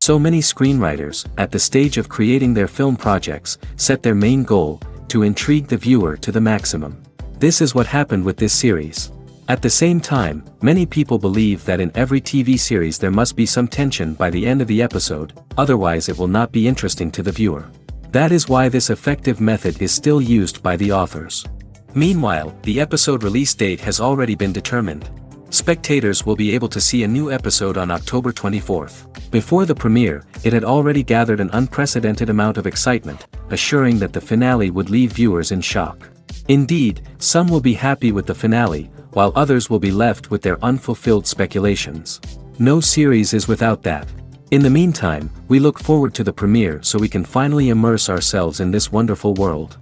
So many screenwriters, at the stage of creating their film projects, set their main goal, to intrigue the viewer to the maximum. This is what happened with this series. At the same time, many people believe that in every TV series there must be some tension by the end of the episode, otherwise it will not be interesting to the viewer. That is why this effective method is still used by the authors. Meanwhile, the episode release date has already been determined. Spectators will be able to see a new episode on October 24th. Before the premiere, it had already gathered an unprecedented amount of excitement, assuring that the finale would leave viewers in shock. Indeed, some will be happy with the finale, while others will be left with their unfulfilled speculations. No series is without that. In the meantime, we look forward to the premiere so we can finally immerse ourselves in this wonderful world.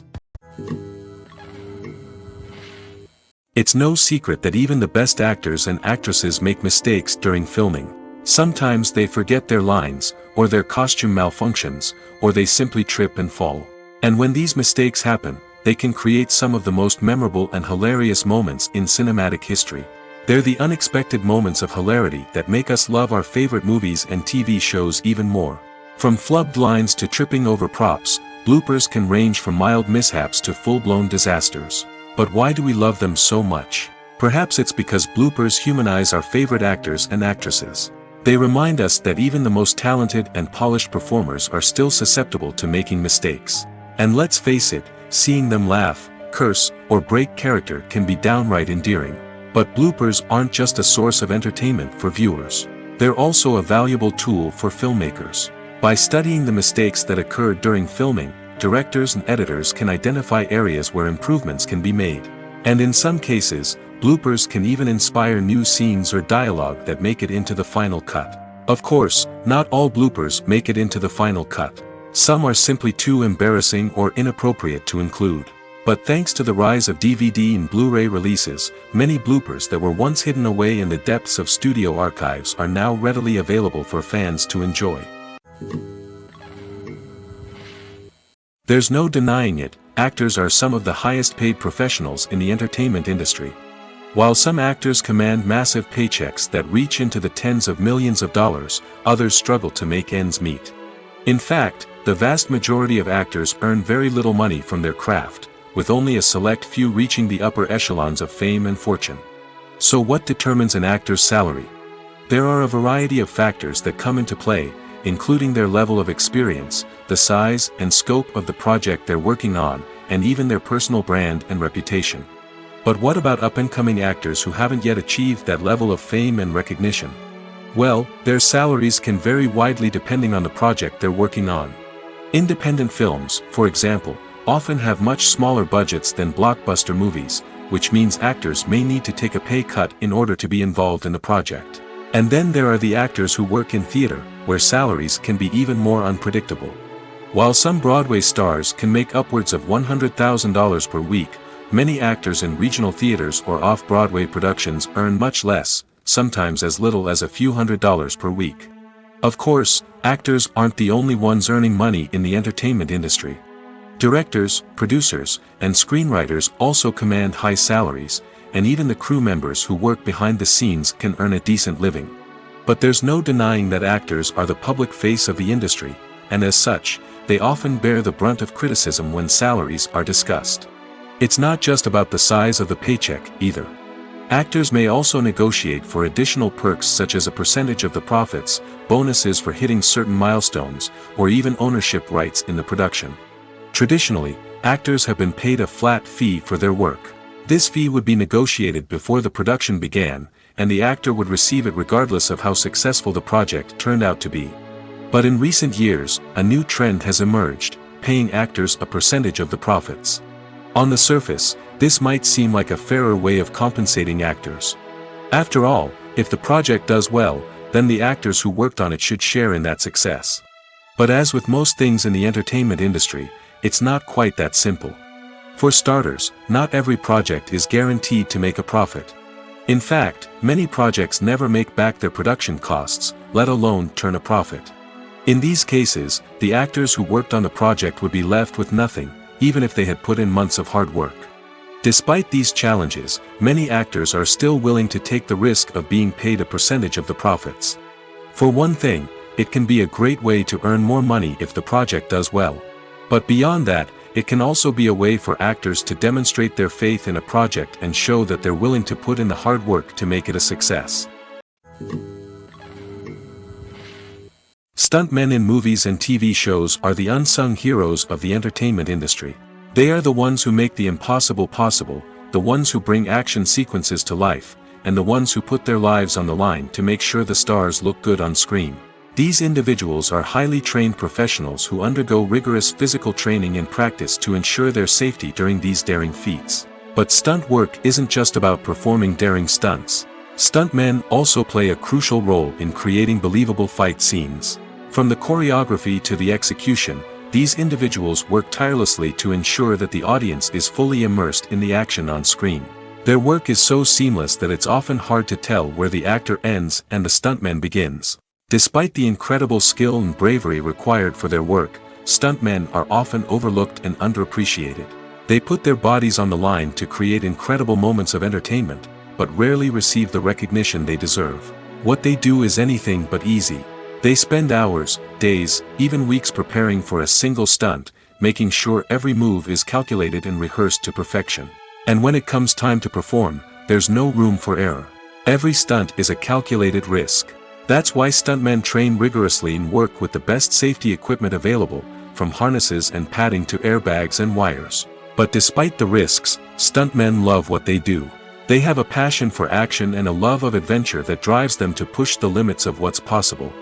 It's no secret that even the best actors and actresses make mistakes during filming. Sometimes they forget their lines, or their costume malfunctions, or they simply trip and fall. And when these mistakes happen, they can create some of the most memorable and hilarious moments in cinematic history. They're the unexpected moments of hilarity that make us love our favorite movies and TV shows even more. From flubbed lines to tripping over props, bloopers can range from mild mishaps to full-blown disasters. But why do we love them so much? Perhaps it's because bloopers humanize our favorite actors and actresses. They remind us that even the most talented and polished performers are still susceptible to making mistakes. And let's face it, seeing them laugh, curse, or break character can be downright endearing. But bloopers aren't just a source of entertainment for viewers. They're also a valuable tool for filmmakers. By studying the mistakes that occurred during filming, directors and editors can identify areas where improvements can be made. And in some cases, bloopers can even inspire new scenes or dialogue that make it into the final cut. Of course, not all bloopers make it into the final cut. Some are simply too embarrassing or inappropriate to include. But thanks to the rise of DVD and Blu-ray releases, many bloopers that were once hidden away in the depths of studio archives are now readily available for fans to enjoy. There's no denying it, actors are some of the highest paid professionals in the entertainment industry. While some actors command massive paychecks that reach into the tens of millions of dollars, others struggle to make ends meet. In fact, the vast majority of actors earn very little money from their craft, with only a select few reaching the upper echelons of fame and fortune. So what determines an actor's salary? There are a variety of factors that come into play, including their level of experience, the size and scope of the project they're working on, and even their personal brand and reputation. But what about up-and-coming actors who haven't yet achieved that level of fame and recognition? Well, their salaries can vary widely depending on the project they're working on. Independent films, for example, often have much smaller budgets than blockbuster movies, which means actors may need to take a pay cut in order to be involved in the project. And then there are the actors who work in theater, where salaries can be even more unpredictable. While some Broadway stars can make upwards of $100,000 per week, many actors in regional theaters or off-Broadway productions earn much less, sometimes as little as a few $100s per week. Of course, actors aren't the only ones earning money in the entertainment industry. Directors, producers, and screenwriters also command high salaries, and even the crew members who work behind the scenes can earn a decent living. But there's no denying that actors are the public face of the industry, and as such, they often bear the brunt of criticism when salaries are discussed. It's not just about the size of the paycheck, either. Actors may also negotiate for additional perks such as a percentage of the profits, bonuses for hitting certain milestones, or even ownership rights in the production. Traditionally, actors have been paid a flat fee for their work. This fee would be negotiated before the production began, and the actor would receive it regardless of how successful the project turned out to be. But in recent years, a new trend has emerged, paying actors a percentage of the profits. On the surface, this might seem like a fairer way of compensating actors. After all, if the project does well, then the actors who worked on it should share in that success. But as with most things in the entertainment industry, it's not quite that simple. For starters, not every project is guaranteed to make a profit. In fact, many projects never make back their production costs, let alone turn a profit. In these cases, the actors who worked on the project would be left with nothing, even if they had put in months of hard work. Despite these challenges, many actors are still willing to take the risk of being paid a percentage of the profits. For one thing, it can be a great way to earn more money if the project does well. But beyond that, it can also be a way for actors to demonstrate their faith in a project and show that they're willing to put in the hard work to make it a success. Stuntmen in movies and TV shows are the unsung heroes of the entertainment industry. They are the ones who make the impossible possible, the ones who bring action sequences to life, and the ones who put their lives on the line to make sure the stars look good on screen. These individuals are highly trained professionals who undergo rigorous physical training and practice to ensure their safety during these daring feats. But stunt work isn't just about performing daring stunts. Stuntmen also play a crucial role in creating believable fight scenes. From the choreography to the execution, these individuals work tirelessly to ensure that the audience is fully immersed in the action on screen. Their work is so seamless that it's often hard to tell where the actor ends and the stuntman begins. Despite the incredible skill and bravery required for their work, stuntmen are often overlooked and underappreciated. They put their bodies on the line to create incredible moments of entertainment, but rarely receive the recognition they deserve. What they do is anything but easy. They spend hours, days, even weeks preparing for a single stunt, making sure every move is calculated and rehearsed to perfection. And when it comes time to perform, there's no room for error. Every stunt is a calculated risk. That's why stuntmen train rigorously and work with the best safety equipment available, from harnesses and padding to airbags and wires. But despite the risks, stuntmen love what they do. They have a passion for action and a love of adventure that drives them to push the limits of what's possible.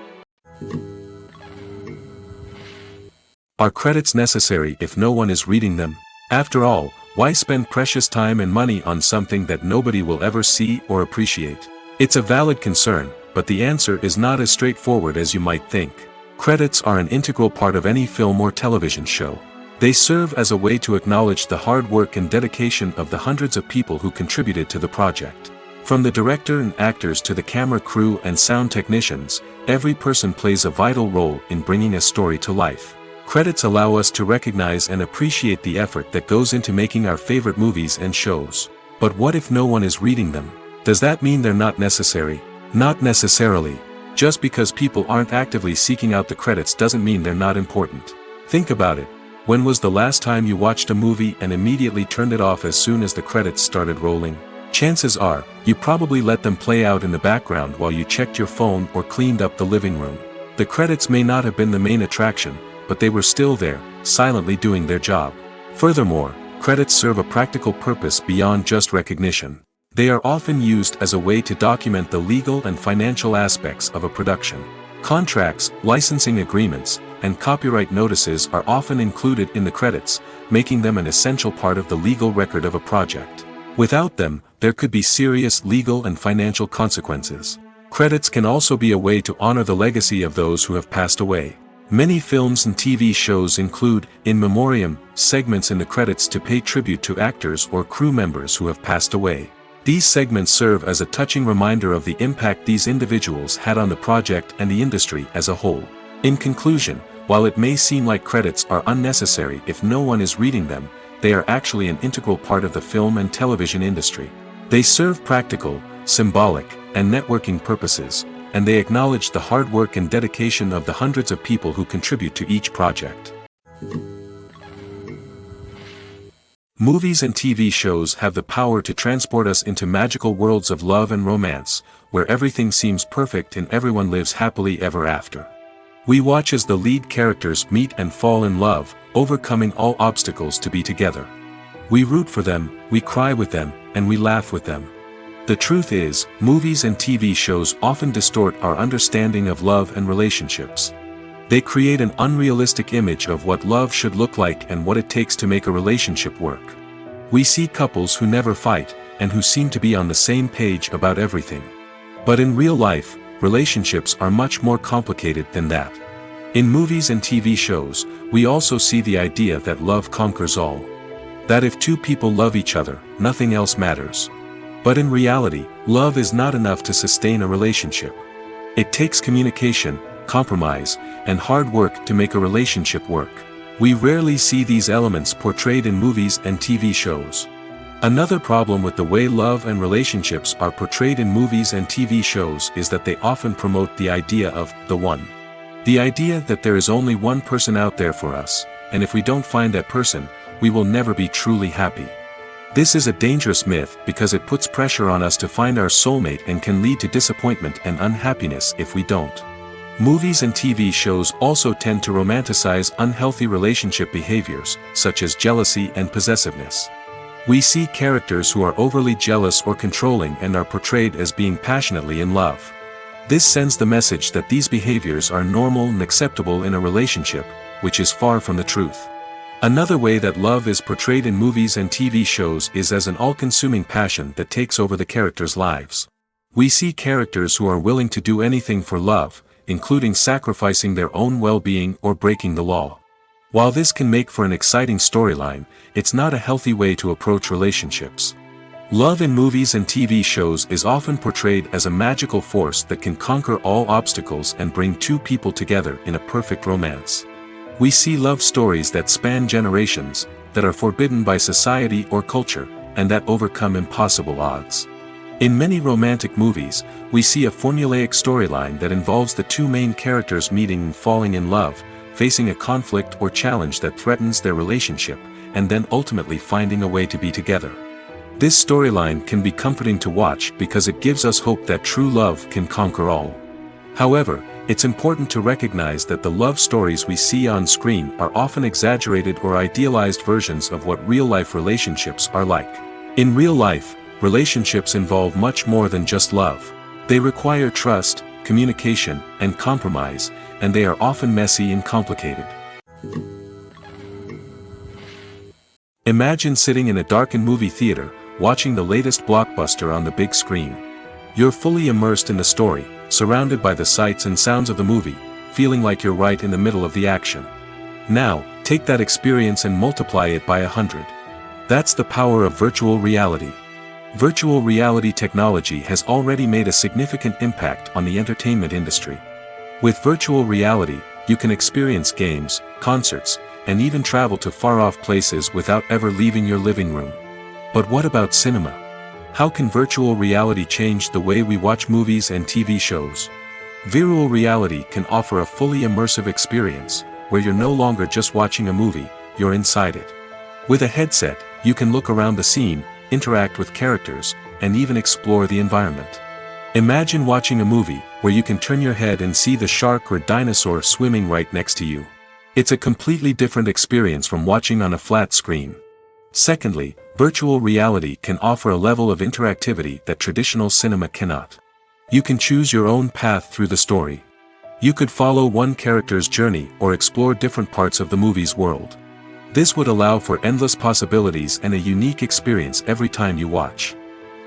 Are credits necessary if no one is reading them? After all, why spend precious time and money on something that nobody will ever see or appreciate? It's a valid concern, but the answer is not as straightforward as you might think. Credits are an integral part of any film or television show. They serve as a way to acknowledge the hard work and dedication of the hundreds of people who contributed to the project. From the director and actors to the camera crew and sound technicians, every person plays a vital role in bringing a story to life. Credits allow us to recognize and appreciate the effort that goes into making our favorite movies and shows. But what if no one is reading them? Does that mean they're not necessary? Not necessarily. Just because people aren't actively seeking out the credits doesn't mean they're not important. Think about it. When was the last time you watched a movie and immediately turned it off as soon as the credits started rolling? Chances are, you probably let them play out in the background while you checked your phone or cleaned up the living room. The credits may not have been the main attraction, but they were still there, silently doing their job. Furthermore, credits serve a practical purpose beyond just recognition. They are often used as a way to document the legal and financial aspects of a production. Contracts, licensing agreements, and copyright notices are often included in the credits, making them an essential part of the legal record of a project. Without them, there could be serious legal and financial consequences. Credits can also be a way to honor the legacy of those who have passed away. Many films and TV shows include, in memoriam, segments in the credits to pay tribute to actors or crew members who have passed away. These segments serve as a touching reminder of the impact these individuals had on the project and the industry as a whole. In conclusion, while it may seem like credits are unnecessary if no one is reading them, they are actually an integral part of the film and television industry. They serve practical, symbolic, and networking purposes, and they acknowledge the hard work and dedication of the hundreds of people who contribute to each project. Movies and TV shows have the power to transport us into magical worlds of love and romance, where everything seems perfect and everyone lives happily ever after. We watch as the lead characters meet and fall in love, overcoming all obstacles to be together. We root for them, we cry with them, and we laugh with them. The truth is, movies and TV shows often distort our understanding of love and relationships. They create an unrealistic image of what love should look like and what it takes to make a relationship work. We see couples who never fight, and who seem to be on the same page about everything. But in real life, relationships are much more complicated than that. In movies and TV shows, we also see the idea that love conquers all. That if two people love each other, nothing else matters. But in reality, love is not enough to sustain a relationship. It takes communication, compromise, and hard work to make a relationship work. We rarely see these elements portrayed in movies and TV shows. Another problem with the way love and relationships are portrayed in movies and TV shows is that they often promote the idea of the one. The idea that there is only one person out there for us, and if we don't find that person, we will never be truly happy. This is a dangerous myth because it puts pressure on us to find our soulmate and can lead to disappointment and unhappiness if we don't. Movies and TV shows also tend to romanticize unhealthy relationship behaviors, such as jealousy and possessiveness. We see characters who are overly jealous or controlling and are portrayed as being passionately in love. This sends the message that these behaviors are normal and acceptable in a relationship, which is far from the truth. Another way that love is portrayed in movies and TV shows is as an all-consuming passion that takes over the characters' lives. We see characters who are willing to do anything for love, including sacrificing their own well-being or breaking the law. While this can make for an exciting storyline, it's not a healthy way to approach relationships. Love in movies and TV shows is often portrayed as a magical force that can conquer all obstacles and bring two people together in a perfect romance. We see love stories that span generations, that are forbidden by society or culture, and that overcome impossible odds. In many romantic movies, we see a formulaic storyline that involves the two main characters meeting and falling in love, facing a conflict or challenge that threatens their relationship, and then ultimately finding a way to be together. This storyline can be comforting to watch because it gives us hope that true love can conquer all. However, it's important to recognize that the love stories we see on screen are often exaggerated or idealized versions of what real-life relationships are like. In real life, relationships involve much more than just love. They require trust, communication, and compromise, and they are often messy and complicated. Imagine sitting in a darkened movie theater, watching the latest blockbuster on the big screen. You're fully immersed in the story, surrounded by the sights and sounds of the movie, feeling like you're right in the middle of the action. Now, take that experience and multiply it by 100. That's the power of virtual reality. Virtual reality technology has already made a significant impact on the entertainment industry. With virtual reality, you can experience games, concerts, and even travel to far-off places without ever leaving your living room. But what about cinema? How can virtual reality change the way we watch movies and TV shows? Virtual reality can offer a fully immersive experience, where you're no longer just watching a movie, you're inside it. With a headset, you can look around the scene, interact with characters, and even explore the environment. Imagine watching a movie where you can turn your head and see the shark or dinosaur swimming right next to you. It's a completely different experience from watching on a flat screen. Secondly, virtual reality can offer a level of interactivity that traditional cinema cannot. You can choose your own path through the story. You could follow one character's journey or explore different parts of the movie's world. This would allow for endless possibilities and a unique experience every time you watch.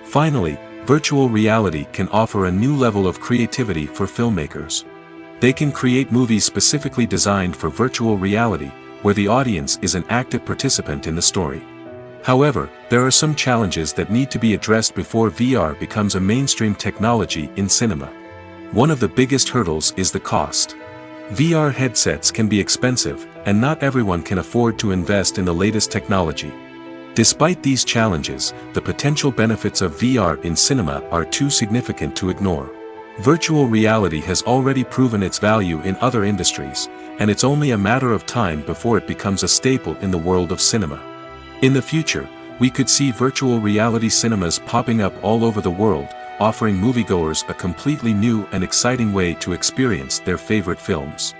Finally, virtual reality can offer a new level of creativity for filmmakers. They can create movies specifically designed for virtual reality, where the audience is an active participant in the story. However, there are some challenges that need to be addressed before VR becomes a mainstream technology in cinema. One of the biggest hurdles is the cost. VR headsets can be expensive, and not everyone can afford to invest in the latest technology. Despite these challenges, the potential benefits of VR in cinema are too significant to ignore. Virtual reality has already proven its value in other industries, and it's only a matter of time before it becomes a staple in the world of cinema. In the future, we could see virtual reality cinemas popping up all over the world, offering moviegoers a completely new and exciting way to experience their favorite films.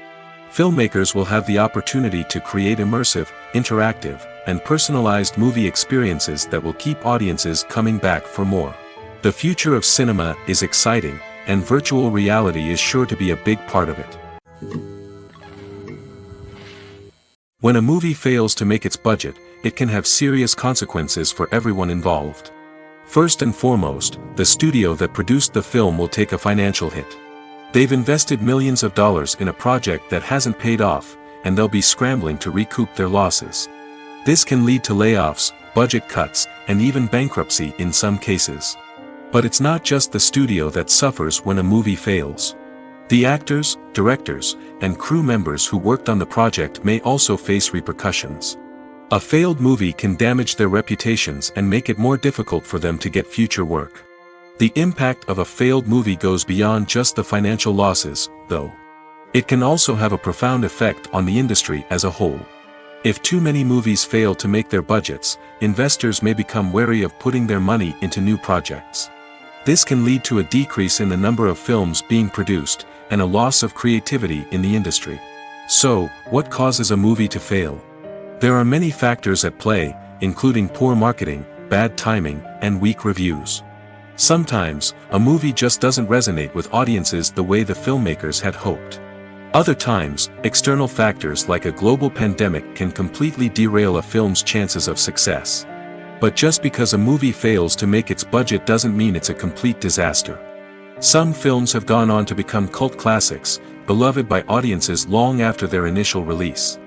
Filmmakers will have the opportunity to create immersive, interactive, and personalized movie experiences that will keep audiences coming back for more. The future of cinema is exciting, and virtual reality is sure to be a big part of it. When a movie fails to make its budget, it can have serious consequences for everyone involved. First and foremost, the studio that produced the film will take a financial hit. They've invested millions of dollars in a project that hasn't paid off, and they'll be scrambling to recoup their losses. This can lead to layoffs, budget cuts, and even bankruptcy in some cases. But it's not just the studio that suffers when a movie fails. The actors, directors, and crew members who worked on the project may also face repercussions. A failed movie can damage their reputations and make it more difficult for them to get future work. The impact of a failed movie goes beyond just the financial losses, though. It can also have a profound effect on the industry as a whole. If too many movies fail to make their budgets, investors may become wary of putting their money into new projects. This can lead to a decrease in the number of films being produced, and a loss of creativity in the industry. So, what causes a movie to fail? There are many factors at play, including poor marketing, bad timing, and weak reviews. Sometimes, a movie just doesn't resonate with audiences the way the filmmakers had hoped. Other times, external factors like a global pandemic can completely derail a film's chances of success. But just because a movie fails to make its budget doesn't mean it's a complete disaster. Some films have gone on to become cult classics, beloved by audiences long after their initial release.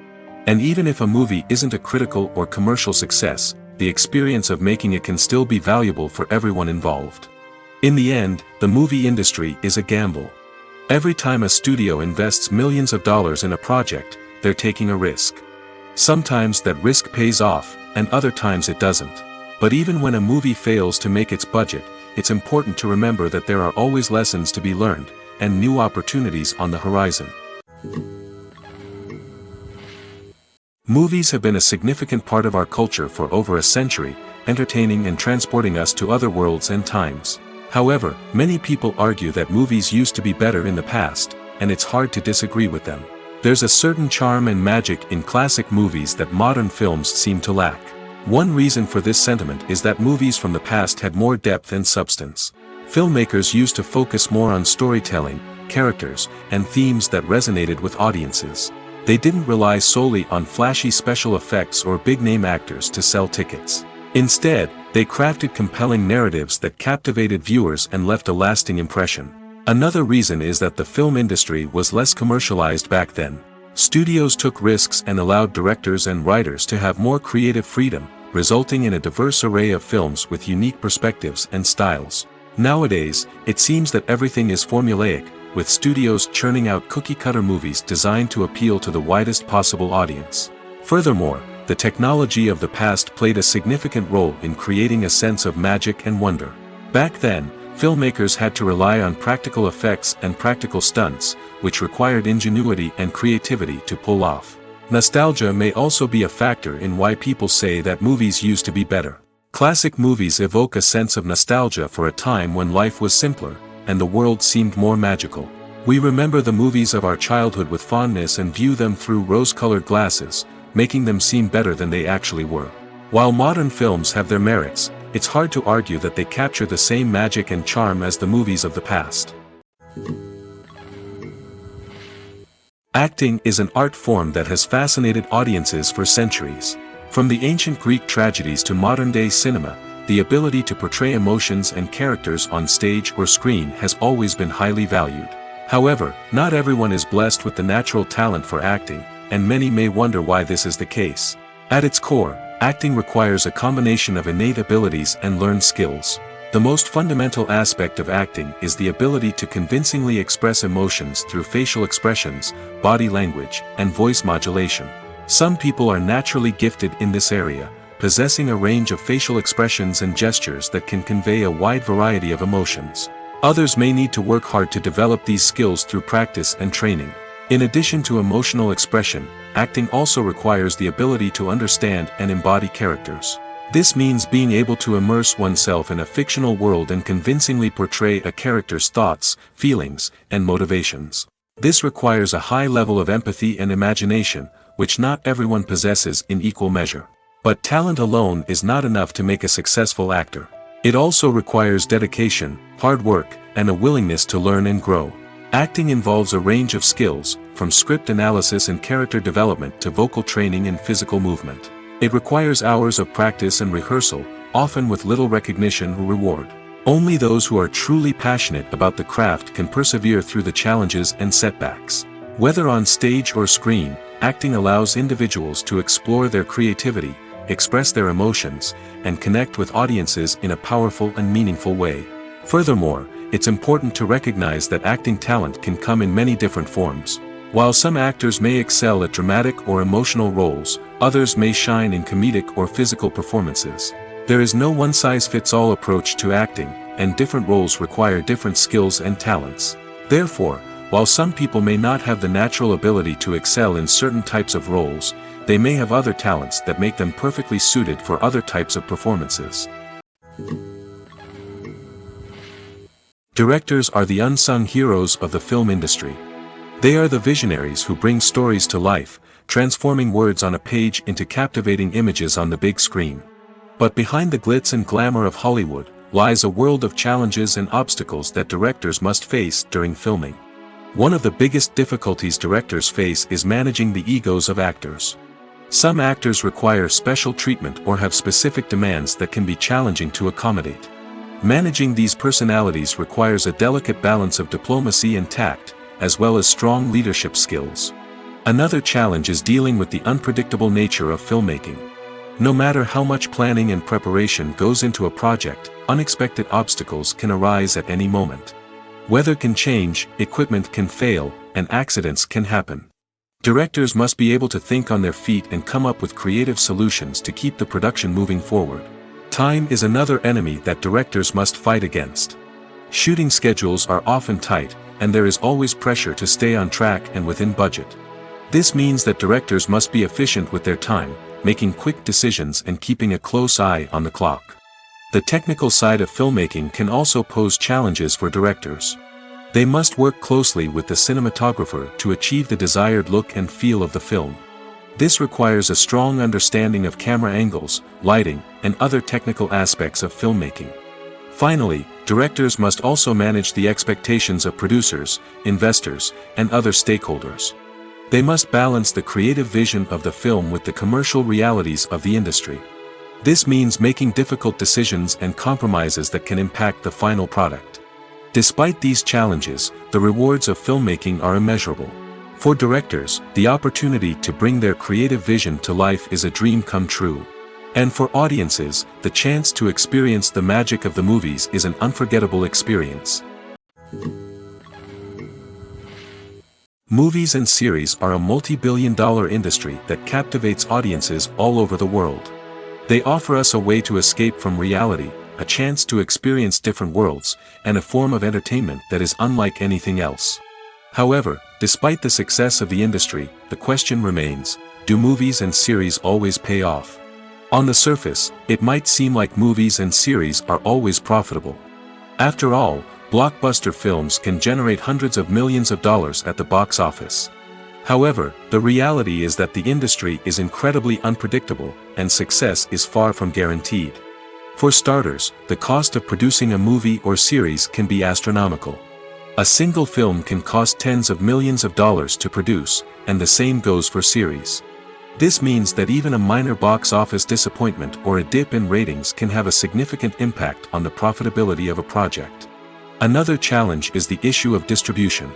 And even if a movie isn't a critical or commercial success, the experience of making it can still be valuable for everyone involved. In the end, the movie industry is a gamble. Every time a studio invests millions of dollars in a project, they're taking a risk. Sometimes that risk pays off, and other times it doesn't. But even when a movie fails to make its budget, it's important to remember that there are always lessons to be learned, and new opportunities on the horizon. Movies have been a significant part of our culture for over a century, entertaining and transporting us to other worlds and times. However, many people argue that movies used to be better in the past, and it's hard to disagree with them. There's a certain charm and magic in classic movies that modern films seem to lack. One reason for this sentiment is that movies from the past had more depth and substance. Filmmakers used to focus more on storytelling, characters, and themes that resonated with audiences. They didn't rely solely on flashy special effects or big-name actors to sell tickets. Instead, they crafted compelling narratives that captivated viewers and left a lasting impression. Another reason is that the film industry was less commercialized back then. Studios took risks and allowed directors and writers to have more creative freedom, resulting in a diverse array of films with unique perspectives and styles. Nowadays, it seems that everything is formulaic, with studios churning out cookie-cutter movies designed to appeal to the widest possible audience. Furthermore, the technology of the past played a significant role in creating a sense of magic and wonder. Back then, filmmakers had to rely on practical effects and practical stunts, which required ingenuity and creativity to pull off. Nostalgia may also be a factor in why people say that movies used to be better. Classic movies evoke a sense of nostalgia for a time when life was simpler, and the world seemed more magical. We remember the movies of our childhood with fondness and view them through rose-colored glasses, making them seem better than they actually were. While modern films have their merits, it's hard to argue that they capture the same magic and charm as the movies of the past. Acting is an art form that has fascinated audiences for centuries. From the ancient Greek tragedies to modern-day cinema, the ability to portray emotions and characters on stage or screen has always been highly valued. However, not everyone is blessed with the natural talent for acting, and many may wonder why this is the case. At its core, acting requires a combination of innate abilities and learned skills. The most fundamental aspect of acting is the ability to convincingly express emotions through facial expressions, body language, and voice modulation. Some people are naturally gifted in this area, possessing a range of facial expressions and gestures that can convey a wide variety of emotions. Others may need to work hard to develop these skills through practice and training. In addition to emotional expression, acting also requires the ability to understand and embody characters. This means being able to immerse oneself in a fictional world and convincingly portray a character's thoughts, feelings, and motivations. This requires a high level of empathy and imagination, which not everyone possesses in equal measure. But talent alone is not enough to make a successful actor. It also requires dedication, hard work, and a willingness to learn and grow. Acting involves a range of skills, from script analysis and character development to vocal training and physical movement. It requires hours of practice and rehearsal, often with little recognition or reward. Only those who are truly passionate about the craft can persevere through the challenges and setbacks. Whether on stage or screen, acting allows individuals to explore their creativity, express their emotions, and connect with audiences in a powerful and meaningful way. Furthermore, it's important to recognize that acting talent can come in many different forms. While some actors may excel at dramatic or emotional roles, others may shine in comedic or physical performances. There is no one-size-fits-all approach to acting, and different roles require different skills and talents. Therefore, While some people may not have the natural ability to excel in certain types of roles, they may have other talents that make them perfectly suited for other types of performances. Directors are the unsung heroes of the film industry. They are the visionaries who bring stories to life, transforming words on a page into captivating images on the big screen. But behind the glitz and glamour of Hollywood, lies a world of challenges and obstacles that directors must face during filming. One of the biggest difficulties directors face is managing the egos of actors. Some actors require special treatment or have specific demands that can be challenging to accommodate. Managing these personalities requires a delicate balance of diplomacy and tact, as well as strong leadership skills. Another challenge is dealing with the unpredictable nature of filmmaking. No matter how much planning and preparation goes into a project, unexpected obstacles can arise at any moment. Weather can change, equipment can fail, and accidents can happen. Directors must be able to think on their feet and come up with creative solutions to keep the production moving forward. Time is another enemy that directors must fight against. Shooting schedules are often tight, and there is always pressure to stay on track and within budget. This means that directors must be efficient with their time, making quick decisions and keeping a close eye on the clock. The technical side of filmmaking can also pose challenges for directors. They must work closely with the cinematographer to achieve the desired look and feel of the film. This requires a strong understanding of camera angles, lighting, and other technical aspects of filmmaking. Finally, directors must also manage the expectations of producers, investors, and other stakeholders. They must balance the creative vision of the film with the commercial realities of the industry. This means making difficult decisions and compromises that can impact the final product. Despite these challenges, the rewards of filmmaking are immeasurable. For directors, the opportunity to bring their creative vision to life is a dream come true. And for audiences, the chance to experience the magic of the movies is an unforgettable experience. Movies and series are a multi-billion-dollar industry that captivates audiences all over the world. They offer us a way to escape from reality, a chance to experience different worlds, and a form of entertainment that is unlike anything else. However, despite the success of the industry, the question remains, do movies and series always pay off? On the surface, it might seem like movies and series are always profitable. After all, blockbuster films can generate hundreds of millions of dollars at the box office. However, the reality is that the industry is incredibly unpredictable, and success is far from guaranteed. For starters, the cost of producing a movie or series can be astronomical. A single film can cost tens of millions of dollars to produce, and the same goes for series. This means that even a minor box office disappointment or a dip in ratings can have a significant impact on the profitability of a project. Another challenge is the issue of distribution.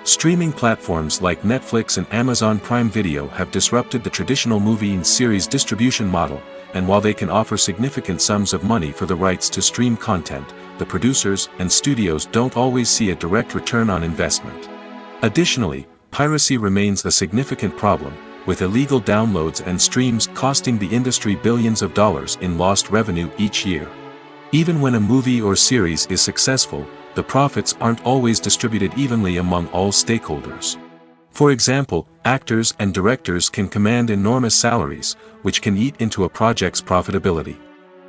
Streaming platforms like Netflix and Amazon Prime Video have disrupted the traditional movie and series distribution model, and while they can offer significant sums of money for the rights to stream content, the producers and studios don't always see a direct return on investment. Additionally, piracy remains a significant problem, with illegal downloads and streams costing the industry billions of dollars in lost revenue each year. Even when a movie or series is successful, the profits aren't always distributed evenly among all stakeholders. For example, actors and directors can command enormous salaries, which can eat into a project's profitability.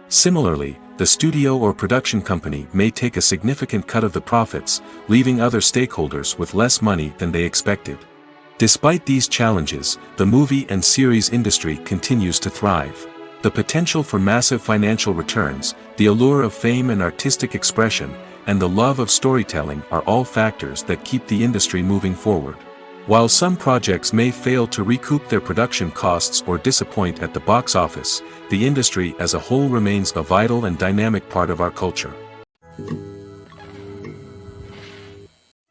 Similarly, the studio or production company may take a significant cut of the profits, leaving other stakeholders with less money than they expected. Despite these challenges, the movie and series industry continues to thrive. The potential for massive financial returns, the allure of fame and artistic expression, and the love of storytelling are all factors that keep the industry moving forward. While some projects may fail to recoup their production costs or disappoint at the box office, the industry as a whole remains a vital and dynamic part of our culture.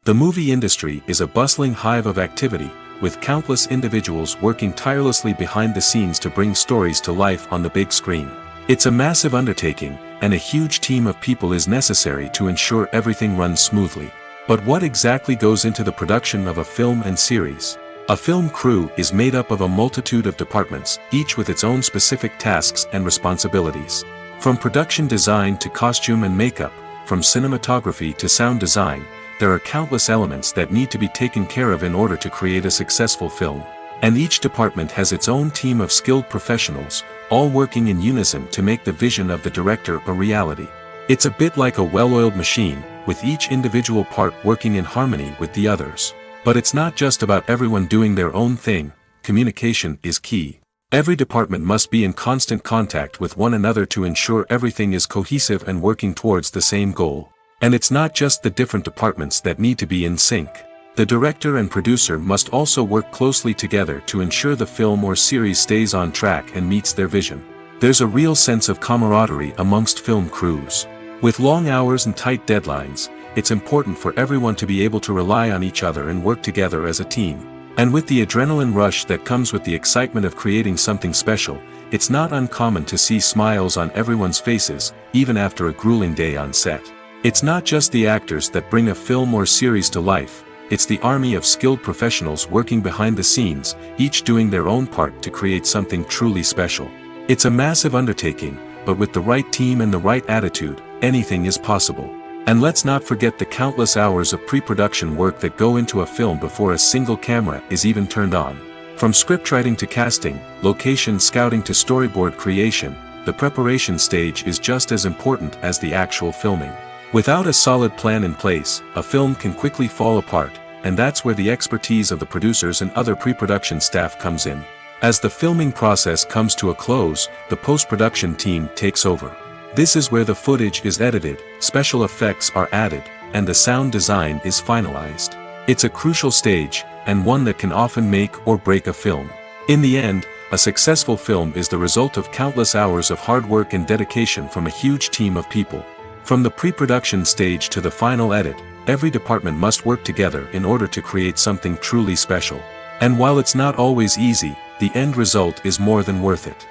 The movie industry is a bustling hive of activity, with countless individuals working tirelessly behind the scenes to bring stories to life on the big screen. It's a massive undertaking, and a huge team of people is necessary to ensure everything runs smoothly. But what exactly goes into the production of a film and series? A film crew is made up of a multitude of departments, each with its own specific tasks and responsibilities. From production design to costume and makeup, from cinematography to sound design, there are countless elements that need to be taken care of in order to create a successful film. And each department has its own team of skilled professionals, all working in unison to make the vision of the director a reality. It's a bit like a well-oiled machine, with each individual part working in harmony with the others. But it's not just about everyone doing their own thing. Communication is key. Every department must be in constant contact with one another to ensure everything is cohesive and working towards the same goal. And it's not just the different departments that need to be in sync. The director and producer must also work closely together to ensure the film or series stays on track and meets their vision. There's a real sense of camaraderie amongst film crews. With long hours and tight deadlines, it's important for everyone to be able to rely on each other and work together as a team. And with the adrenaline rush that comes with the excitement of creating something special, it's not uncommon to see smiles on everyone's faces, even after a grueling day on set. It's not just the actors that bring a film or series to life, it's the army of skilled professionals working behind the scenes, each doing their own part to create something truly special. It's a massive undertaking, but with the right team and the right attitude, anything is possible. And let's not forget the countless hours of pre-production work that go into a film before a single camera is even turned on. From scriptwriting to casting, location scouting to storyboard creation, the preparation stage is just as important as the actual filming. Without a solid plan in place, a film can quickly fall apart, and that's where the expertise of the producers and other pre-production staff comes in. As the filming process comes to a close, the post-production team takes over. This is where the footage is edited, special effects are added, and the sound design is finalized. It's a crucial stage, and one that can often make or break a film. In the end, a successful film is the result of countless hours of hard work and dedication from a huge team of people. From the pre-production stage to the final edit, every department must work together in order to create something truly special. And while it's not always easy, the end result is more than worth it.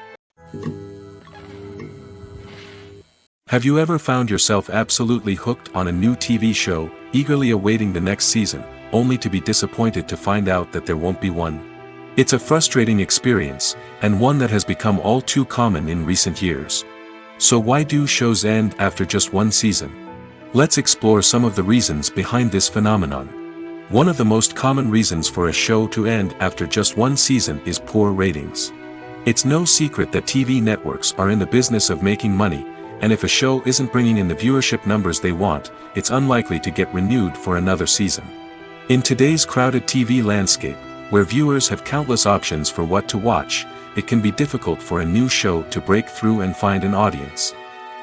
Have you ever found yourself absolutely hooked on a new TV show, eagerly awaiting the next season, only to be disappointed to find out that there won't be one? It's a frustrating experience, and one that has become all too common in recent years. So why do shows end after just one season? Let's explore some of the reasons behind this phenomenon. One of the most common reasons for a show to end after just one season is poor ratings. It's no secret that TV networks are in the business of making money, and if a show isn't bringing in the viewership numbers they want, it's unlikely to get renewed for another season. In today's crowded TV landscape, where viewers have countless options for what to watch, it can be difficult for a new show to break through and find an audience.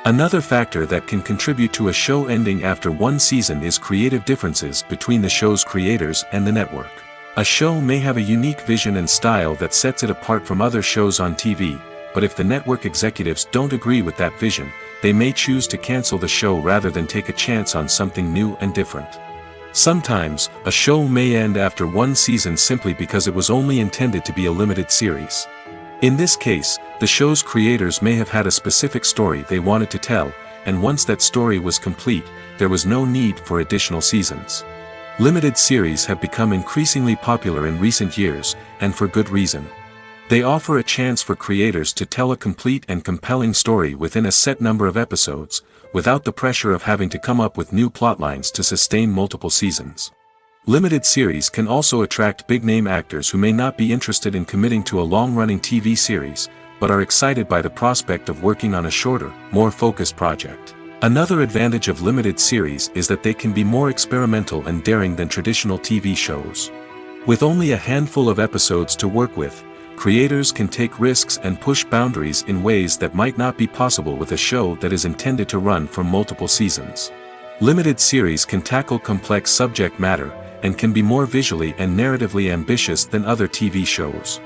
Another factor that can contribute to a show ending after one season is creative differences between the show's creators and the network. A show may have a unique vision and style that sets it apart from other shows on TV, but if the network executives don't agree with that vision, they may choose to cancel the show rather than take a chance on something new and different. Sometimes, a show may end after one season simply because it was only intended to be a limited series. In this case, the show's creators may have had a specific story they wanted to tell, and once that story was complete, there was no need for additional seasons. Limited series have become increasingly popular in recent years, and for good reason. They offer a chance for creators to tell a complete and compelling story within a set number of episodes, without the pressure of having to come up with new plotlines to sustain multiple seasons. Limited series can also attract big-name actors who may not be interested in committing to a long-running TV series, but are excited by the prospect of working on a shorter, more focused project. Another advantage of limited series is that they can be more experimental and daring than traditional TV shows. With only a handful of episodes to work with, creators can take risks and push boundaries in ways that might not be possible with a show that is intended to run for multiple seasons. Limited series can tackle complex subject matter, and can be more visually and narratively ambitious than other TV shows.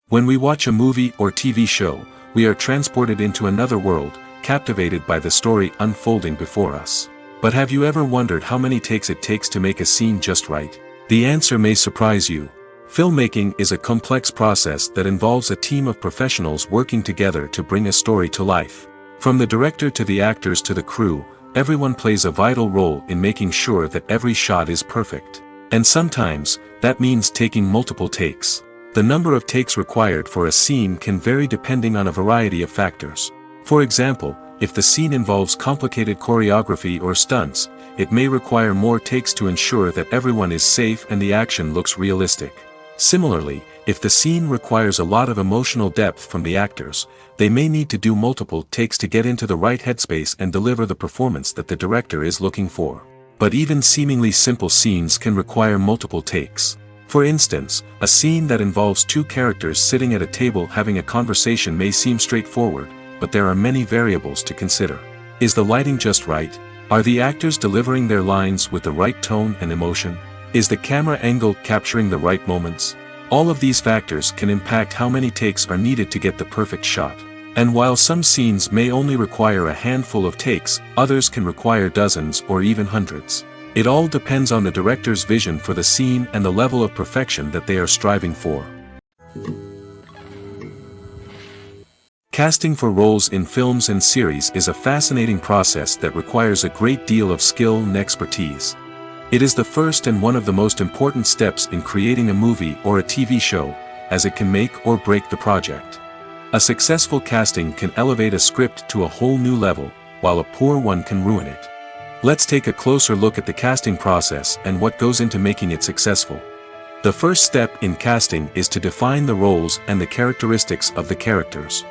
When we watch a movie or TV show, we are transported into another world, captivated by the story unfolding before us. But have you ever wondered how many takes it takes to make a scene just right? The answer may surprise you. Filmmaking is a complex process that involves a team of professionals working together to bring a story to life. From the director to the actors to the crew, everyone plays a vital role in making sure that every shot is perfect. And sometimes, that means taking multiple takes. The number of takes required for a scene can vary depending on a variety of factors. For example, If the scene involves complicated choreography or stunts, it may require more takes to ensure that everyone is safe and the action looks realistic. Similarly, if the scene requires a lot of emotional depth from the actors, they may need to do multiple takes to get into the right headspace and deliver the performance that the director is looking for. But even seemingly simple scenes can require multiple takes. For instance, a scene that involves two characters sitting at a table having a conversation may seem straightforward, but there are many variables to consider. Is the lighting just right? Are the actors delivering their lines with the right tone and emotion? Is the camera angle capturing the right moments? All of these factors can impact how many takes are needed to get the perfect shot. And while some scenes may only require a handful of takes, others can require dozens or even hundreds. It all depends on the director's vision for the scene and the level of perfection that they are striving for. Casting for roles in films and series is a fascinating process that requires a great deal of skill and expertise. It is the first and one of the most important steps in creating a movie or a TV show, as it can make or break the project. A successful casting can elevate a script to a whole new level, while a poor one can ruin it. Let's take a closer look at the casting process and what goes into making it successful. The first step in casting is to define the roles and the characteristics of the characters.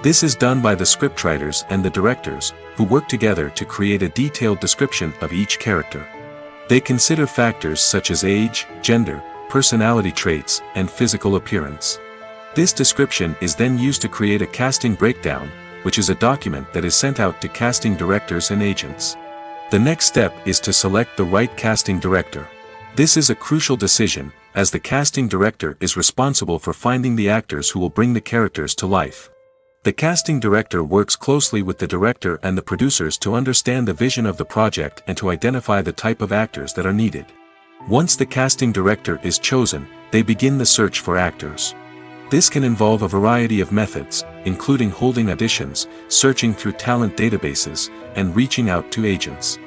This is done by the scriptwriters and the directors, who work together to create a detailed description of each character. They consider factors such as age, gender, personality traits, and physical appearance. This description is then used to create a casting breakdown, which is a document that is sent out to casting directors and agents. The next step is to select the right casting director. This is a crucial decision, as the casting director is responsible for finding the actors who will bring the characters to life. The casting director works closely with the director and the producers to understand the vision of the project and to identify the type of actors that are needed. Once the casting director is chosen, they begin the search for actors. This can involve a variety of methods, including holding auditions, searching through talent databases, and reaching out to agents.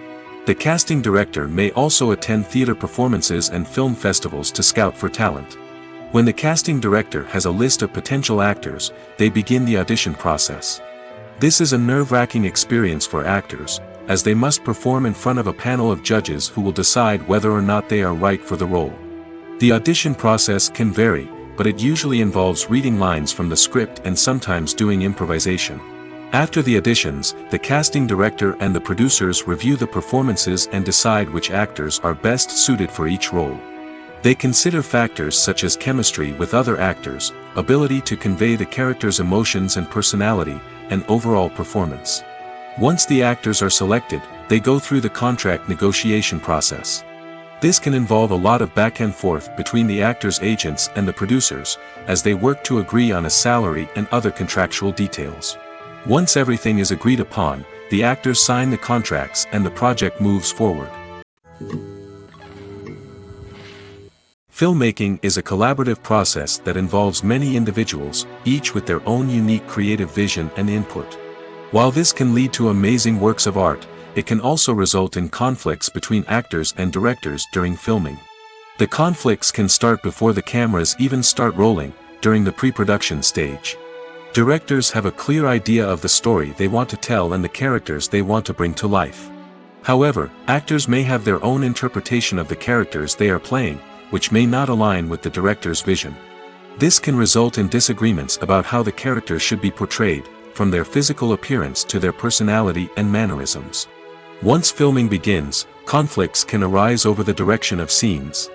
The casting director may also attend theater performances and film festivals to scout for talent. When the casting director has a list of potential actors, they begin the audition process. This is a nerve-wracking experience for actors, as they must perform in front of a panel of judges who will decide whether or not they are right for the role. The audition process can vary, but it usually involves reading lines from the script and sometimes doing improvisation. After the auditions, the casting director and the producers review the performances and decide which actors are best suited for each role. They consider factors such as chemistry with other actors, ability to convey the character's emotions and personality, and overall performance. Once the actors are selected, they go through the contract negotiation process. This can involve a lot of back and forth between the actors' agents and the producers, as they work to agree on a salary and other contractual details. Once everything is agreed upon, the actors sign the contracts and the project moves forward. Filmmaking is a collaborative process that involves many individuals, each with their own unique creative vision and input. While this can lead to amazing works of art, it can also result in conflicts between actors and directors during filming. The conflicts can start before the cameras even start rolling, during the pre-production stage. Directors have a clear idea of the story they want to tell and the characters they want to bring to life. However, actors may have their own interpretation of the characters they are playing, which may not align with the director's vision. This can result in disagreements about how the characters should be portrayed, from their physical appearance to their personality and mannerisms. Once filming begins, conflicts can arise over the direction of scenes.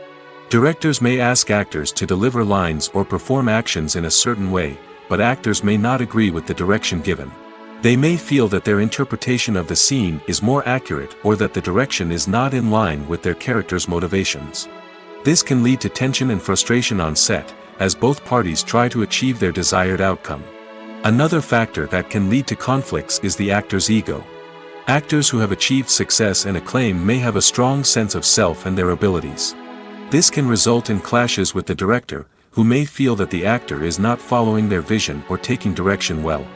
Directors may ask actors to deliver lines or perform actions in a certain way, but actors may not agree with the direction given. They may feel that their interpretation of the scene is more accurate or that the direction is not in line with their character's motivations. This can lead to tension and frustration on set, as both parties try to achieve their desired outcome. Another factor that can lead to conflicts is the actor's ego. Actors who have achieved success and acclaim may have a strong sense of self and their abilities. This can result in clashes with the director, who may feel that the actor is not following their vision or taking direction well.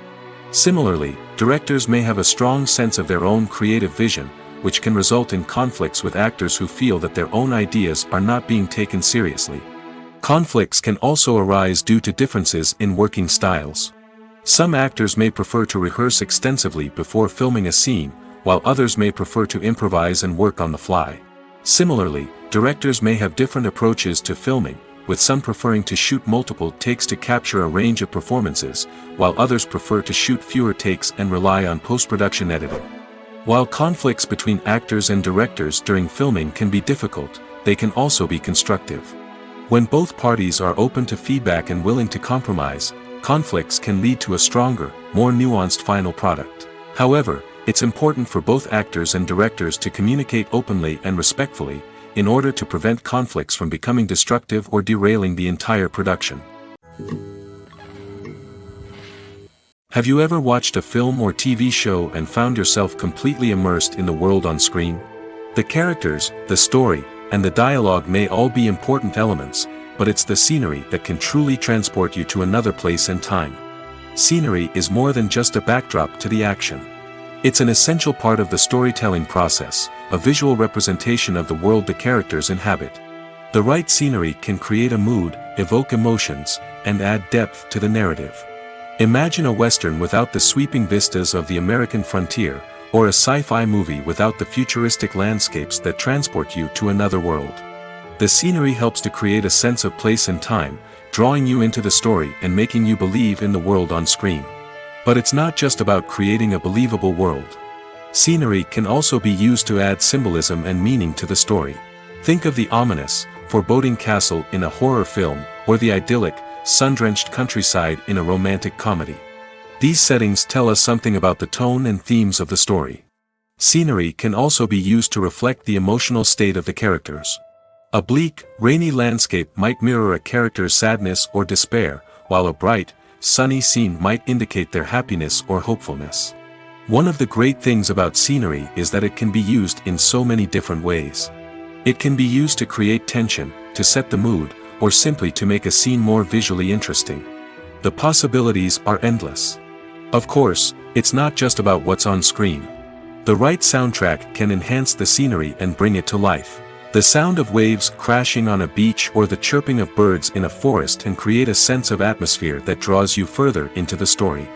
Similarly, directors may have a strong sense of their own creative vision, which can result in conflicts with actors who feel that their own ideas are not being taken seriously. Conflicts can also arise due to differences in working styles. Some actors may prefer to rehearse extensively before filming a scene, while others may prefer to improvise and work on the fly. Similarly, directors may have different approaches to filming, with some preferring to shoot multiple takes to capture a range of performances, while others prefer to shoot fewer takes and rely on post-production editing. While conflicts between actors and directors during filming can be difficult, they can also be constructive. When both parties are open to feedback and willing to compromise, conflicts can lead to a stronger, more nuanced final product. However, it's important for both actors and directors to communicate openly and respectfully, in order to prevent conflicts from becoming destructive or derailing the entire production. Have you ever watched a film or TV show and found yourself completely immersed in the world on screen? The characters, the story, and the dialogue may all be important elements, but it's the scenery that can truly transport you to another place and time. Scenery is more than just a backdrop to the action. It's an essential part of the storytelling process, a visual representation of the world the characters inhabit. The right scenery can create a mood, evoke emotions, and add depth to the narrative. Imagine a Western without the sweeping vistas of the American frontier, or a sci-fi movie without the futuristic landscapes that transport you to another world. The scenery helps to create a sense of place and time, drawing you into the story and making you believe in the world on screen. But it's not just about creating a believable world. Scenery can also be used to add symbolism and meaning to the story. Think of the ominous, foreboding castle in a horror film, or the idyllic, sun-drenched countryside in a romantic comedy. These settings tell us something about the tone and themes of the story. Scenery can also be used to reflect the emotional state of the characters. A bleak, rainy landscape might mirror a character's sadness or despair, while a bright, sunny scene might indicate their happiness or hopefulness. One of the great things about scenery is that it can be used in so many different ways. It can be used to create tension, to set the mood, or simply to make a scene more visually interesting. The possibilities are endless. Of course, it's not just about what's on screen. The right soundtrack can enhance the scenery and bring it to life. The sound of waves crashing on a beach or the chirping of birds in a forest can create a sense of atmosphere that draws you further into the story.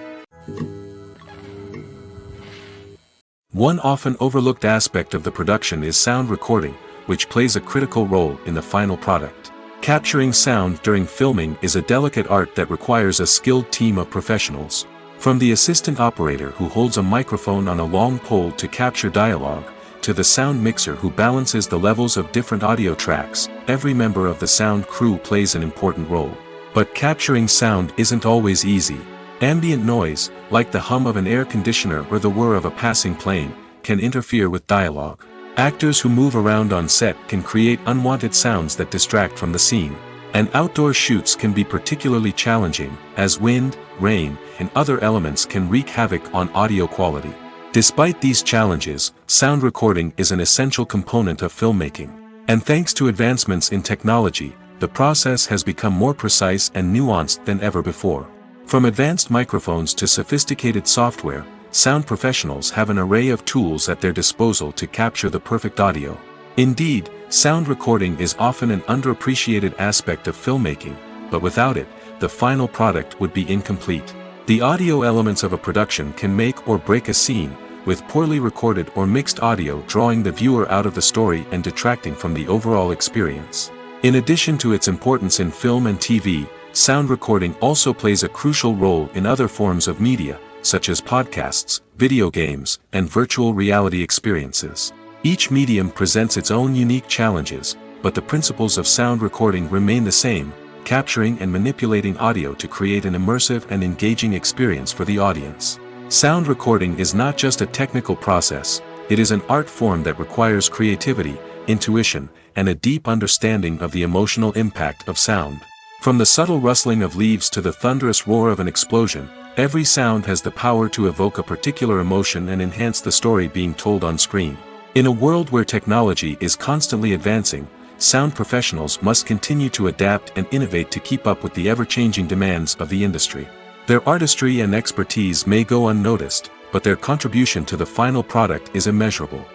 One often overlooked aspect of the production is sound recording, which plays a critical role in the final product. Capturing sound during filming is a delicate art that requires a skilled team of professionals. From the assistant operator who holds a microphone on a long pole to capture dialogue, to the sound mixer who balances the levels of different audio tracks, every member of the sound crew plays an important role. But capturing sound isn't always easy. Ambient noise, like the hum of an air conditioner or the whir of a passing plane, can interfere with dialogue. Actors who move around on set can create unwanted sounds that distract from the scene. And outdoor shoots can be particularly challenging, as wind, rain, and other elements can wreak havoc on audio quality. Despite these challenges, sound recording is an essential component of filmmaking. And thanks to advancements in technology, the process has become more precise and nuanced than ever before. From advanced microphones to sophisticated software, sound professionals have an array of tools at their disposal to capture the perfect audio. Indeed, sound recording is often an underappreciated aspect of filmmaking, but without it, the final product would be incomplete. The audio elements of a production can make or break a scene, with poorly recorded or mixed audio drawing the viewer out of the story and detracting from the overall experience. In addition to its importance in film and TV, sound recording also plays a crucial role in other forms of media, such as podcasts, video games, and virtual reality experiences. Each medium presents its own unique challenges, but the principles of sound recording remain the same, capturing and manipulating audio to create an immersive and engaging experience for the audience. Sound recording is not just a technical process, it is an art form that requires creativity, intuition, and a deep understanding of the emotional impact of sound. From the subtle rustling of leaves to the thunderous roar of an explosion, every sound has the power to evoke a particular emotion and enhance the story being told on screen. In a world where technology is constantly advancing, sound professionals must continue to adapt and innovate to keep up with the ever-changing demands of the industry. Their artistry and expertise may go unnoticed, but their contribution to the final product is immeasurable.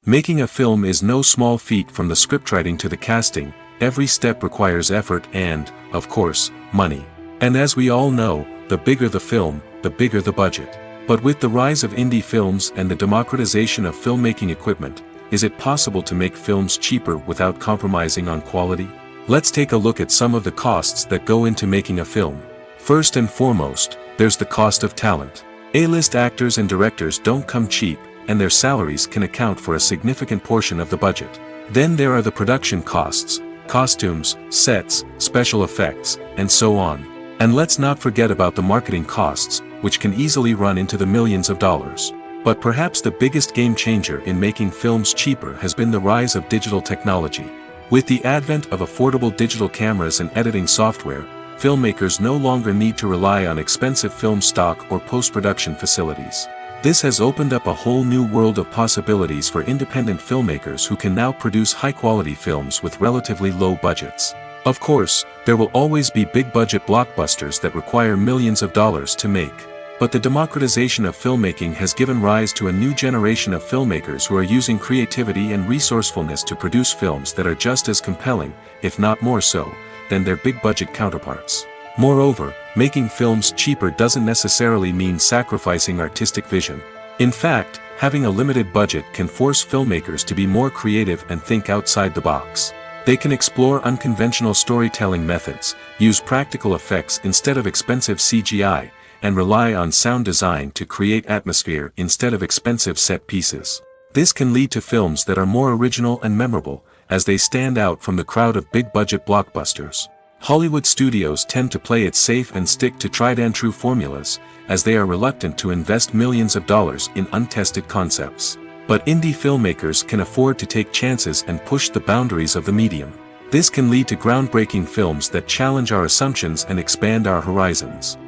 Making a film is no small feat. From the scriptwriting to the casting, every step requires effort and, of course, money. And as we all know, the bigger the film, the bigger the budget. But with the rise of indie films and the democratization of filmmaking equipment, is it possible to make films cheaper without compromising on quality? Let's take a look at some of the costs that go into making a film. First and foremost, there's the cost of talent. A-list actors and directors don't come cheap, and their salaries can account for a significant portion of the budget. Then there are the production costs, costumes, sets, special effects, and so on. And let's not forget about the marketing costs, which can easily run into the millions of dollars. But perhaps the biggest game changer in making films cheaper has been the rise of digital technology. With the advent of affordable digital cameras and editing software, filmmakers no longer need to rely on expensive film stock or post-production facilities. This has opened up a whole new world of possibilities for independent filmmakers who can now produce high-quality films with relatively low budgets. Of course, there will always be big-budget blockbusters that require millions of dollars to make. But the democratization of filmmaking has given rise to a new generation of filmmakers who are using creativity and resourcefulness to produce films that are just as compelling, if not more so, than their big-budget counterparts. Moreover, making films cheaper doesn't necessarily mean sacrificing artistic vision. In fact, having a limited budget can force filmmakers to be more creative and think outside the box. They can explore unconventional storytelling methods, use practical effects instead of expensive CGI, and rely on sound design to create atmosphere instead of expensive set pieces. This can lead to films that are more original and memorable, as they stand out from the crowd of big-budget blockbusters. Hollywood studios tend to play it safe and stick to tried-and-true formulas, as they are reluctant to invest millions of dollars in untested concepts. But indie filmmakers can afford to take chances and push the boundaries of the medium. This can lead to groundbreaking films that challenge our assumptions and expand our horizons.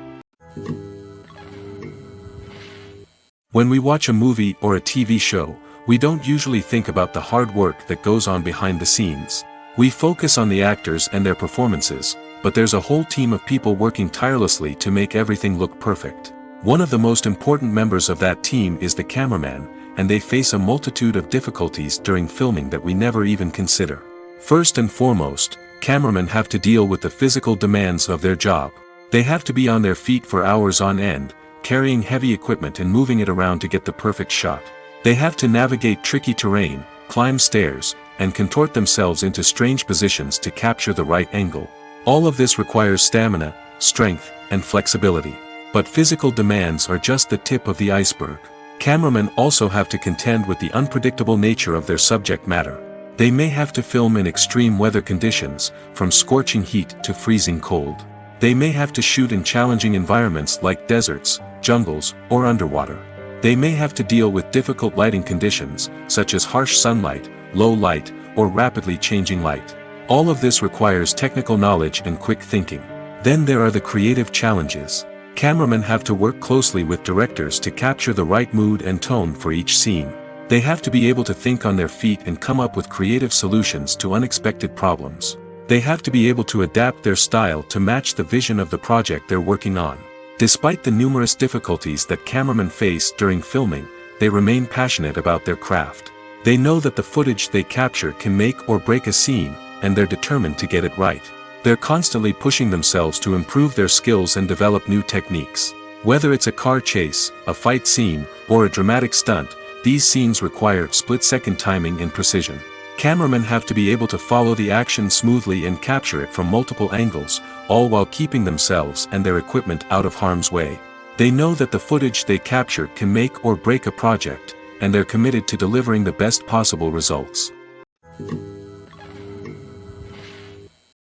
When we watch a movie or a TV show, we don't usually think about the hard work that goes on behind the scenes. We focus on the actors and their performances, but there's a whole team of people working tirelessly to make everything look perfect. One of the most important members of that team is the cameraman, and they face a multitude of difficulties during filming that we never even consider. First and foremost, cameramen have to deal with the physical demands of their job. They have to be on their feet for hours on end, carrying heavy equipment and moving it around to get the perfect shot. They have to navigate tricky terrain, climb stairs, and contort themselves into strange positions to capture the right angle. All of this requires stamina, strength, and flexibility. But physical demands are just the tip of the iceberg. Cameramen also have to contend with the unpredictable nature of their subject matter. They may have to film in extreme weather conditions, from scorching heat to freezing cold. They may have to shoot in challenging environments like deserts, jungles, or underwater. They may have to deal with difficult lighting conditions, such as harsh sunlight, low light, or rapidly changing light. All of this requires technical knowledge and quick thinking. Then there are the creative challenges. Cameramen have to work closely with directors to capture the right mood and tone for each scene. They have to be able to think on their feet and come up with creative solutions to unexpected problems. They have to be able to adapt their style to match the vision of the project they're working on. Despite the numerous difficulties that cameramen face during filming, they remain passionate about their craft. They know that the footage they capture can make or break a scene, and they're determined to get it right. They're constantly pushing themselves to improve their skills and develop new techniques. Whether it's a car chase, a fight scene, or a dramatic stunt, these scenes require split-second timing and precision. Cameramen have to be able to follow the action smoothly and capture it from multiple angles, all while keeping themselves and their equipment out of harm's way. They know that the footage they capture can make or break a project, and they're committed to delivering the best possible results.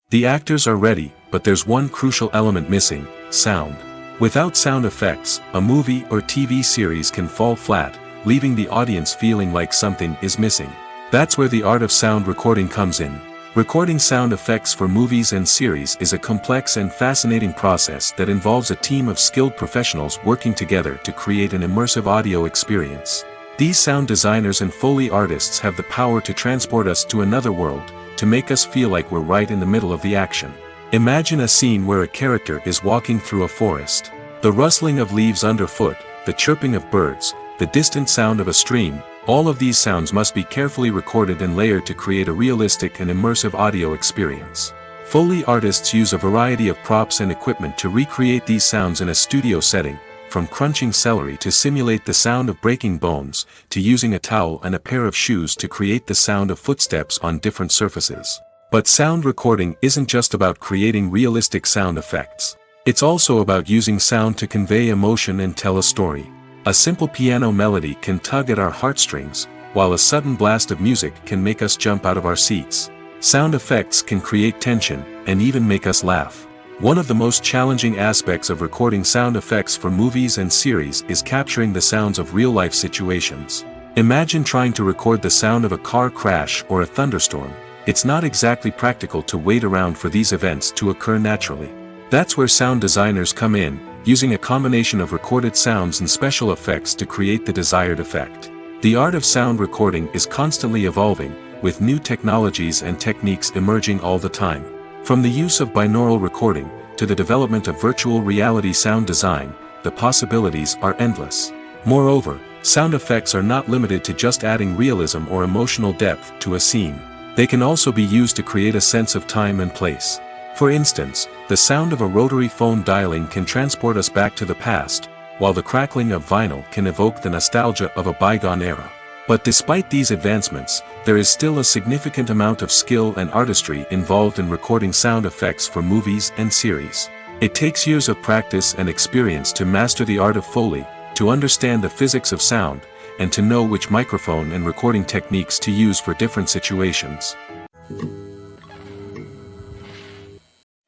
The actors are ready, but there's one crucial element missing: sound. Without sound effects, a movie or TV series can fall flat, leaving the audience feeling like something is missing. That's where the art of sound recording comes in. Recording sound effects for movies and series is a complex and fascinating process that involves a team of skilled professionals working together to create an immersive audio experience. These sound designers and Foley artists have the power to transport us to another world, to make us feel like we're right in the middle of the action. Imagine a scene where a character is walking through a forest. The rustling of leaves underfoot, the chirping of birds, the distant sound of a stream, All of these sounds must be carefully recorded and layered to create a realistic and immersive audio experience. Foley artists use a variety of props and equipment to recreate these sounds in a studio setting, from crunching celery to simulate the sound of breaking bones, to using a towel and a pair of shoes to create the sound of footsteps on different surfaces. But sound recording isn't just about creating realistic sound effects. It's also about using sound to convey emotion and tell a story. A simple piano melody can tug at our heartstrings, while a sudden blast of music can make us jump out of our seats. Sound effects can create tension, and even make us laugh. One of the most challenging aspects of recording sound effects for movies and series is capturing the sounds of real-life situations. Imagine trying to record the sound of a car crash or a thunderstorm. It's not exactly practical to wait around for these events to occur naturally. That's where sound designers come in, using a combination of recorded sounds and special effects to create the desired effect. The art of sound recording is constantly evolving, with new technologies and techniques emerging all the time. From the use of binaural recording, to the development of virtual reality sound design, the possibilities are endless. Moreover, sound effects are not limited to just adding realism or emotional depth to a scene. They can also be used to create a sense of time and place. For instance, the sound of a rotary phone dialing can transport us back to the past, while the crackling of vinyl can evoke the nostalgia of a bygone era. But despite these advancements, there is still a significant amount of skill and artistry involved in recording sound effects for movies and series. It takes years of practice and experience to master the art of Foley, to understand the physics of sound, and to know which microphone and recording techniques to use for different situations.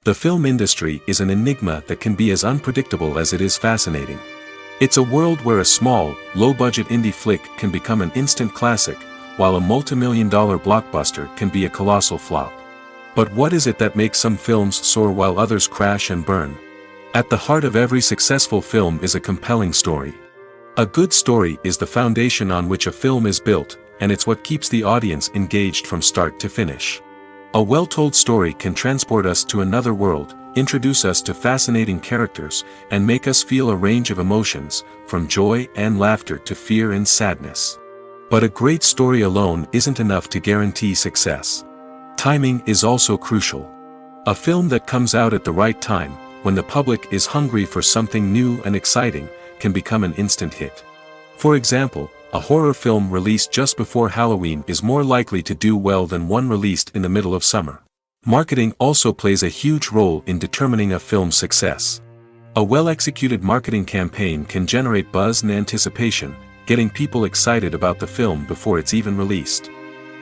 The film industry is an enigma that can be as unpredictable as it is fascinating. It's a world where a small, low-budget indie flick can become an instant classic, while a multi-million-dollar blockbuster can be a colossal flop. But what is it that makes some films soar while others crash and burn? At the heart of every successful film is a compelling story. A good story is the foundation on which a film is built, and it's what keeps the audience engaged from start to finish. A well-told story can transport us to another world, introduce us to fascinating characters, and make us feel a range of emotions, from joy and laughter to fear and sadness. But a great story alone isn't enough to guarantee success. Timing is also crucial. A film that comes out at the right time, when the public is hungry for something new and exciting, can become an instant hit. For example, a horror film released just before Halloween is more likely to do well than one released in the middle of summer. Marketing also plays a huge role in determining a film's success. A well-executed marketing campaign can generate buzz and anticipation, getting people excited about the film before it's even released.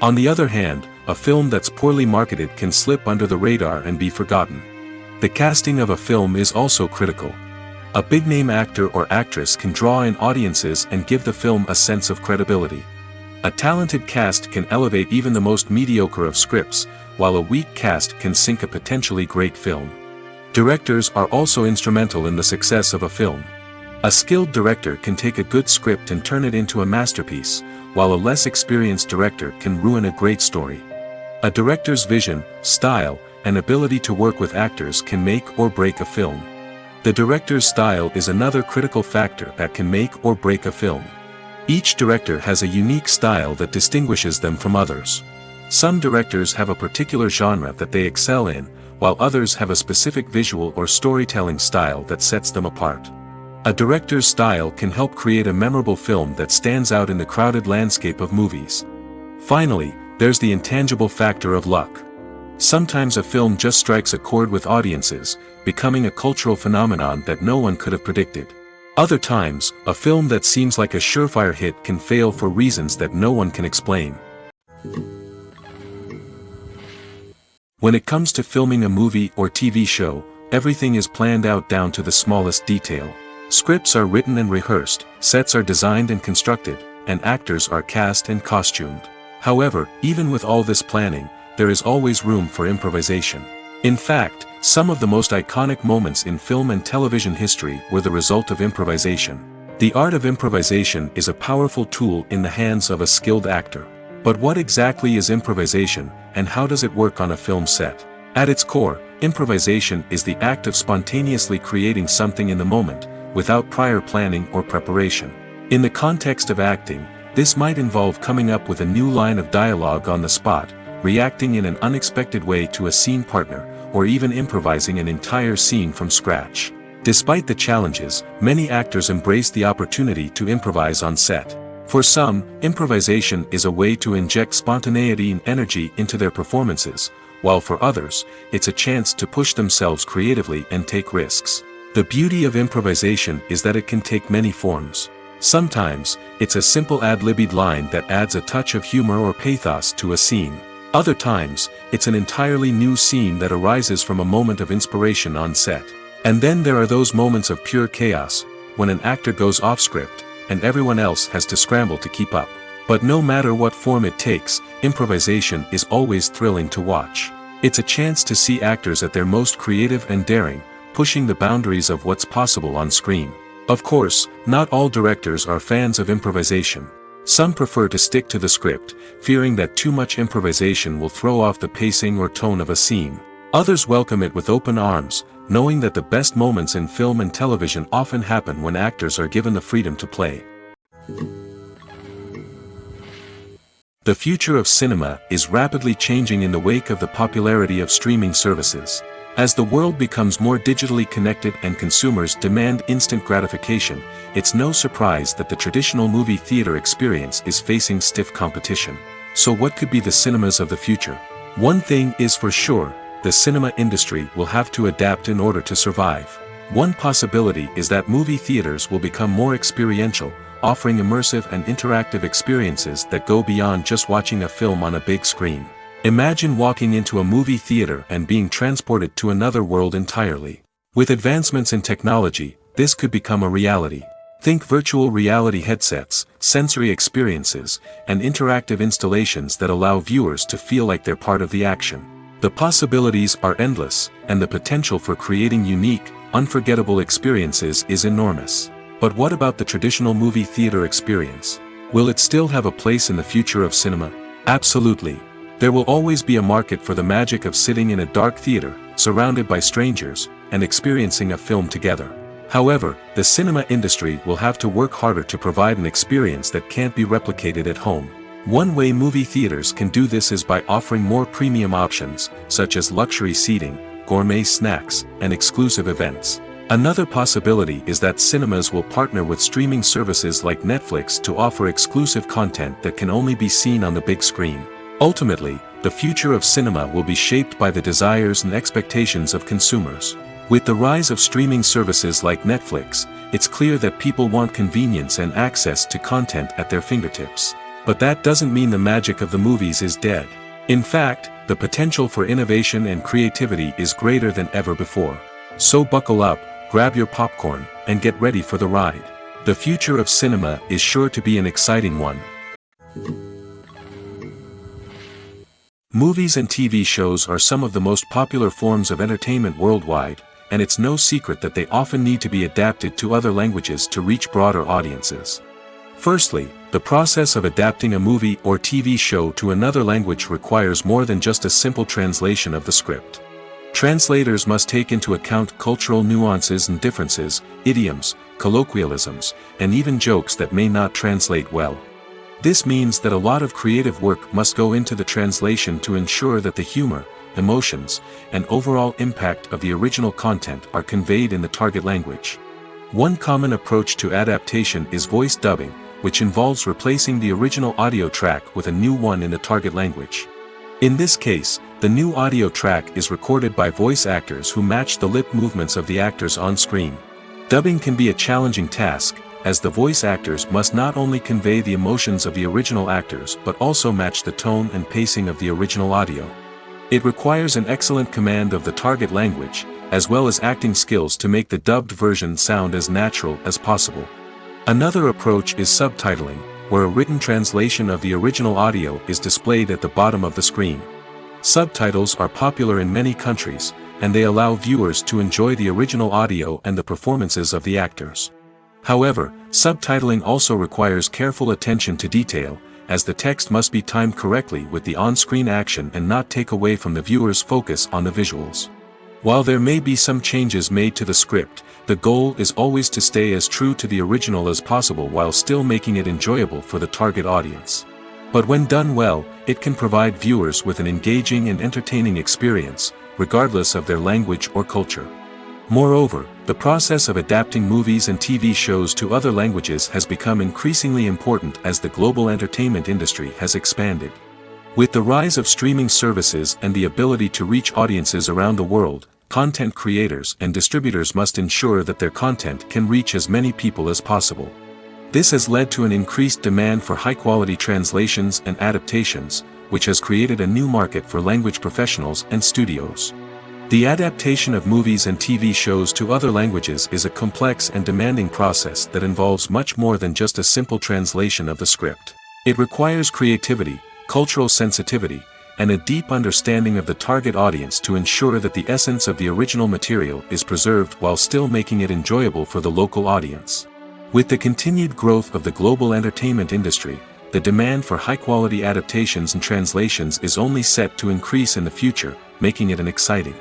On the other hand, a film that's poorly marketed can slip under the radar and be forgotten. The casting of a film is also critical. A big-name actor or actress can draw in audiences and give the film a sense of credibility. A talented cast can elevate even the most mediocre of scripts, while a weak cast can sink a potentially great film. Directors are also instrumental in the success of a film. A skilled director can take a good script and turn it into a masterpiece, while a less experienced director can ruin a great story. A director's vision, style, and ability to work with actors can make or break a film. The director's style is another critical factor that can make or break a film. Each director has a unique style that distinguishes them from others. Some directors have a particular genre that they excel in, while others have a specific visual or storytelling style that sets them apart. A director's style can help create a memorable film that stands out in the crowded landscape of movies. Finally, there's the intangible factor of luck. Sometimes a film just strikes a chord with audiences, becoming a cultural phenomenon that no one could have predicted. Other times, a film that seems like a surefire hit can fail for reasons that no one can explain. When it comes to filming a movie or TV show, everything is planned out down to the smallest detail. Scripts are written and rehearsed, sets are designed and constructed, and actors are cast and costumed. However, even with all this planning, there is always room for improvisation. In fact, some of the most iconic moments in film and television history were the result of improvisation. The art of improvisation is a powerful tool in the hands of a skilled actor. But what exactly is improvisation, and how does it work on a film set? At its core, improvisation is the act of spontaneously creating something in the moment, without prior planning or preparation. In the context of acting, This might involve coming up with a new line of dialogue on the spot, reacting in an unexpected way to a scene partner, or even improvising an entire scene from scratch. Despite the challenges, many actors embrace the opportunity to improvise on set. For some, improvisation is a way to inject spontaneity and energy into their performances, while for others, it's a chance to push themselves creatively and take risks. The beauty of improvisation is that it can take many forms. Sometimes, it's a simple ad-libbed line that adds a touch of humor or pathos to a scene. Other times, it's an entirely new scene that arises from a moment of inspiration on set. And then there are those moments of pure chaos, when an actor goes off script, and everyone else has to scramble to keep up. But no matter what form it takes, improvisation is always thrilling to watch. It's a chance to see actors at their most creative and daring, pushing the boundaries of what's possible on screen. Of course, not all directors are fans of improvisation. Some prefer to stick to the script, fearing that too much improvisation will throw off the pacing or tone of a scene. Others welcome it with open arms, knowing that the best moments in film and television often happen when actors are given the freedom to play. The future of cinema is rapidly changing in the wake of the popularity of streaming services. As the world becomes more digitally connected and consumers demand instant gratification, it's no surprise that the traditional movie theater experience is facing stiff competition. So what could be the cinemas of the future? One thing is for sure, the cinema industry will have to adapt in order to survive. One possibility is that movie theaters will become more experiential, offering immersive and interactive experiences that go beyond just watching a film on a big screen. Imagine walking into a movie theater and being transported to another world entirely. With advancements in technology, this could become a reality. Think virtual reality headsets, sensory experiences, and interactive installations that allow viewers to feel like they're part of the action. The possibilities are endless, and the potential for creating unique, unforgettable experiences is enormous. But what about the traditional movie theater experience? Will it still have a place in the future of cinema? Absolutely. There will always be a market for the magic of sitting in a dark theater, surrounded by strangers, and experiencing a film together. However, the cinema industry will have to work harder to provide an experience that can't be replicated at home. One way movie theaters can do this is by offering more premium options, such as luxury seating, gourmet snacks, and exclusive events. Another possibility is that cinemas will partner with streaming services like Netflix to offer exclusive content that can only be seen on the big screen. Ultimately, the future of cinema will be shaped by the desires and expectations of consumers. With the rise of streaming services like Netflix, it's clear that people want convenience and access to content at their fingertips. But that doesn't mean the magic of the movies is dead. In fact, the potential for innovation and creativity is greater than ever before. So buckle up, grab your popcorn, and get ready for the ride. The future of cinema is sure to be an exciting one. Movies and TV shows are some of the most popular forms of entertainment worldwide, and it's no secret that they often need to be adapted to other languages to reach broader audiences. Firstly, the process of adapting a movie or TV show to another language requires more than just a simple translation of the script. Translators must take into account cultural nuances and differences, idioms, colloquialisms, and even jokes that may not translate well. This means that a lot of creative work must go into the translation to ensure that the humor, emotions, and overall impact of the original content are conveyed in the target language. One common approach to adaptation is voice dubbing, which involves replacing the original audio track with a new one in the target language. In this case, the new audio track is recorded by voice actors who match the lip movements of the actors on screen. Dubbing can be a challenging task, as the voice actors must not only convey the emotions of the original actors but also match the tone and pacing of the original audio. It requires an excellent command of the target language, as well as acting skills to make the dubbed version sound as natural as possible. Another approach is subtitling, where a written translation of the original audio is displayed at the bottom of the screen. Subtitles are popular in many countries, and they allow viewers to enjoy the original audio and the performances of the actors. However, subtitling also requires careful attention to detail, as the text must be timed correctly with the on-screen action and not take away from the viewer's focus on the visuals. While there may be some changes made to the script, the goal is always to stay as true to the original as possible while still making it enjoyable for the target audience. But when done well, it can provide viewers with an engaging and entertaining experience, regardless of their language or culture. Moreover, the process of adapting movies and TV shows to other languages has become increasingly important as the global entertainment industry has expanded. With the rise of streaming services and the ability to reach audiences around the world, content creators and distributors must ensure that their content can reach as many people as possible. This has led to an increased demand for high-quality translations and adaptations, which has created a new market for language professionals and studios. The adaptation of movies and TV shows to other languages is a complex and demanding process that involves much more than just a simple translation of the script. It requires creativity, cultural sensitivity, and a deep understanding of the target audience to ensure that the essence of the original material is preserved while still making it enjoyable for the local audience. With the continued growth of the global entertainment industry, the demand for high-quality adaptations and translations is only set to increase in the future, making it an exciting.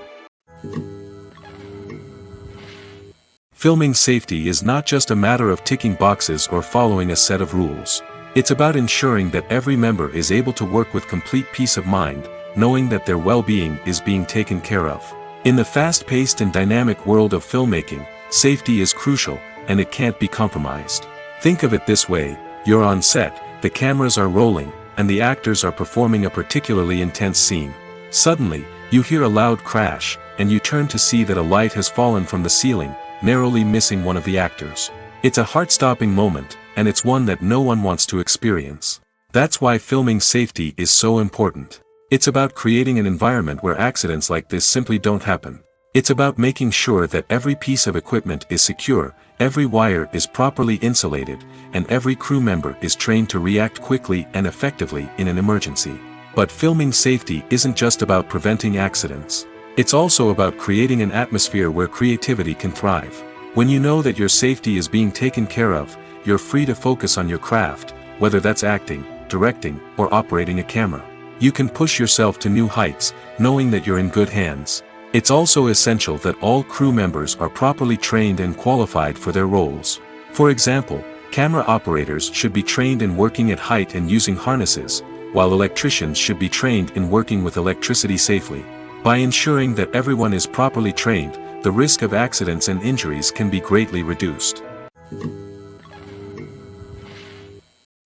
Filming safety is not just a matter of ticking boxes or following a set of rules. It's about ensuring that every member is able to work with complete peace of mind, knowing that their well-being is being taken care of. In the fast-paced and dynamic world of filmmaking, safety is crucial, and it can't be compromised. Think of it this way: you're on set, the cameras are rolling, and the actors are performing a particularly intense scene. Suddenly, you hear a loud crash, and you turn to see that a light has fallen from the ceiling, narrowly missing one of the actors. It's a heart-stopping moment, and it's one that no one wants to experience. That's why filming safety is so important. It's about creating an environment where accidents like this simply don't happen. It's about making sure that every piece of equipment is secure, every wire is properly insulated, and every crew member is trained to react quickly and effectively in an emergency. But filming safety isn't just about preventing accidents. It's also about creating an atmosphere where creativity can thrive. When you know that your safety is being taken care of, you're free to focus on your craft, whether that's acting, directing, or operating a camera. You can push yourself to new heights, knowing that you're in good hands. It's also essential that all crew members are properly trained and qualified for their roles. For example, camera operators should be trained in working at height and using harnesses, while electricians should be trained in working with electricity safely. By ensuring that everyone is properly trained, the risk of accidents and injuries can be greatly reduced.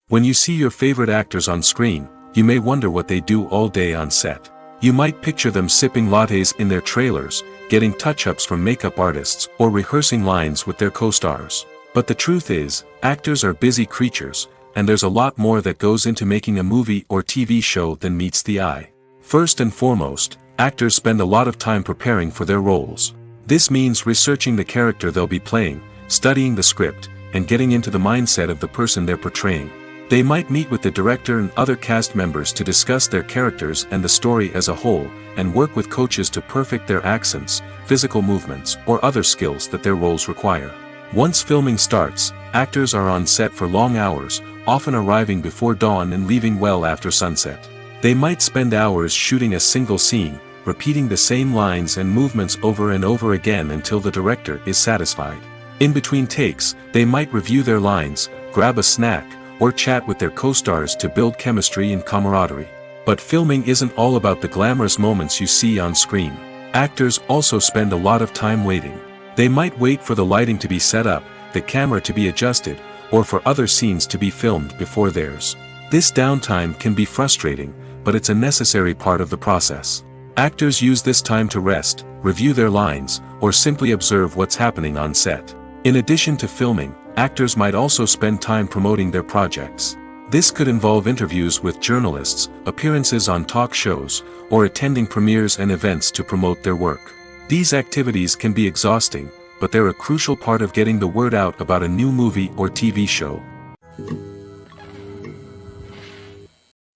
When you see your favorite actors on screen, you may wonder what they do all day on set. You might picture them sipping lattes in their trailers, getting touch-ups from makeup artists, or rehearsing lines with their co-stars. But the truth is, actors are busy creatures, and there's a lot more that goes into making a movie or TV show than meets the eye. First and foremost, actors spend a lot of time preparing for their roles. This means researching the character they'll be playing, studying the script, and getting into the mindset of the person they're portraying. They might meet with the director and other cast members to discuss their characters and the story as a whole, and work with coaches to perfect their accents, physical movements, or other skills that their roles require. Once filming starts, actors are on set for long hours, often arriving before dawn and leaving well after sunset. They might spend hours shooting a single scene, repeating the same lines and movements over and over again until the director is satisfied. In between takes, they might review their lines, grab a snack, or chat with their co-stars to build chemistry and camaraderie. But filming isn't all about the glamorous moments you see on screen. Actors also spend a lot of time waiting. They might wait for the lighting to be set up, the camera to be adjusted, or for other scenes to be filmed before theirs. This downtime can be frustrating, but it's a necessary part of the process. Actors use this time to rest, review their lines, or simply observe what's happening on set. In addition to filming, actors might also spend time promoting their projects. This could involve interviews with journalists, appearances on talk shows, or attending premieres and events to promote their work. These activities can be exhausting, but they're a crucial part of getting the word out about a new movie or TV show.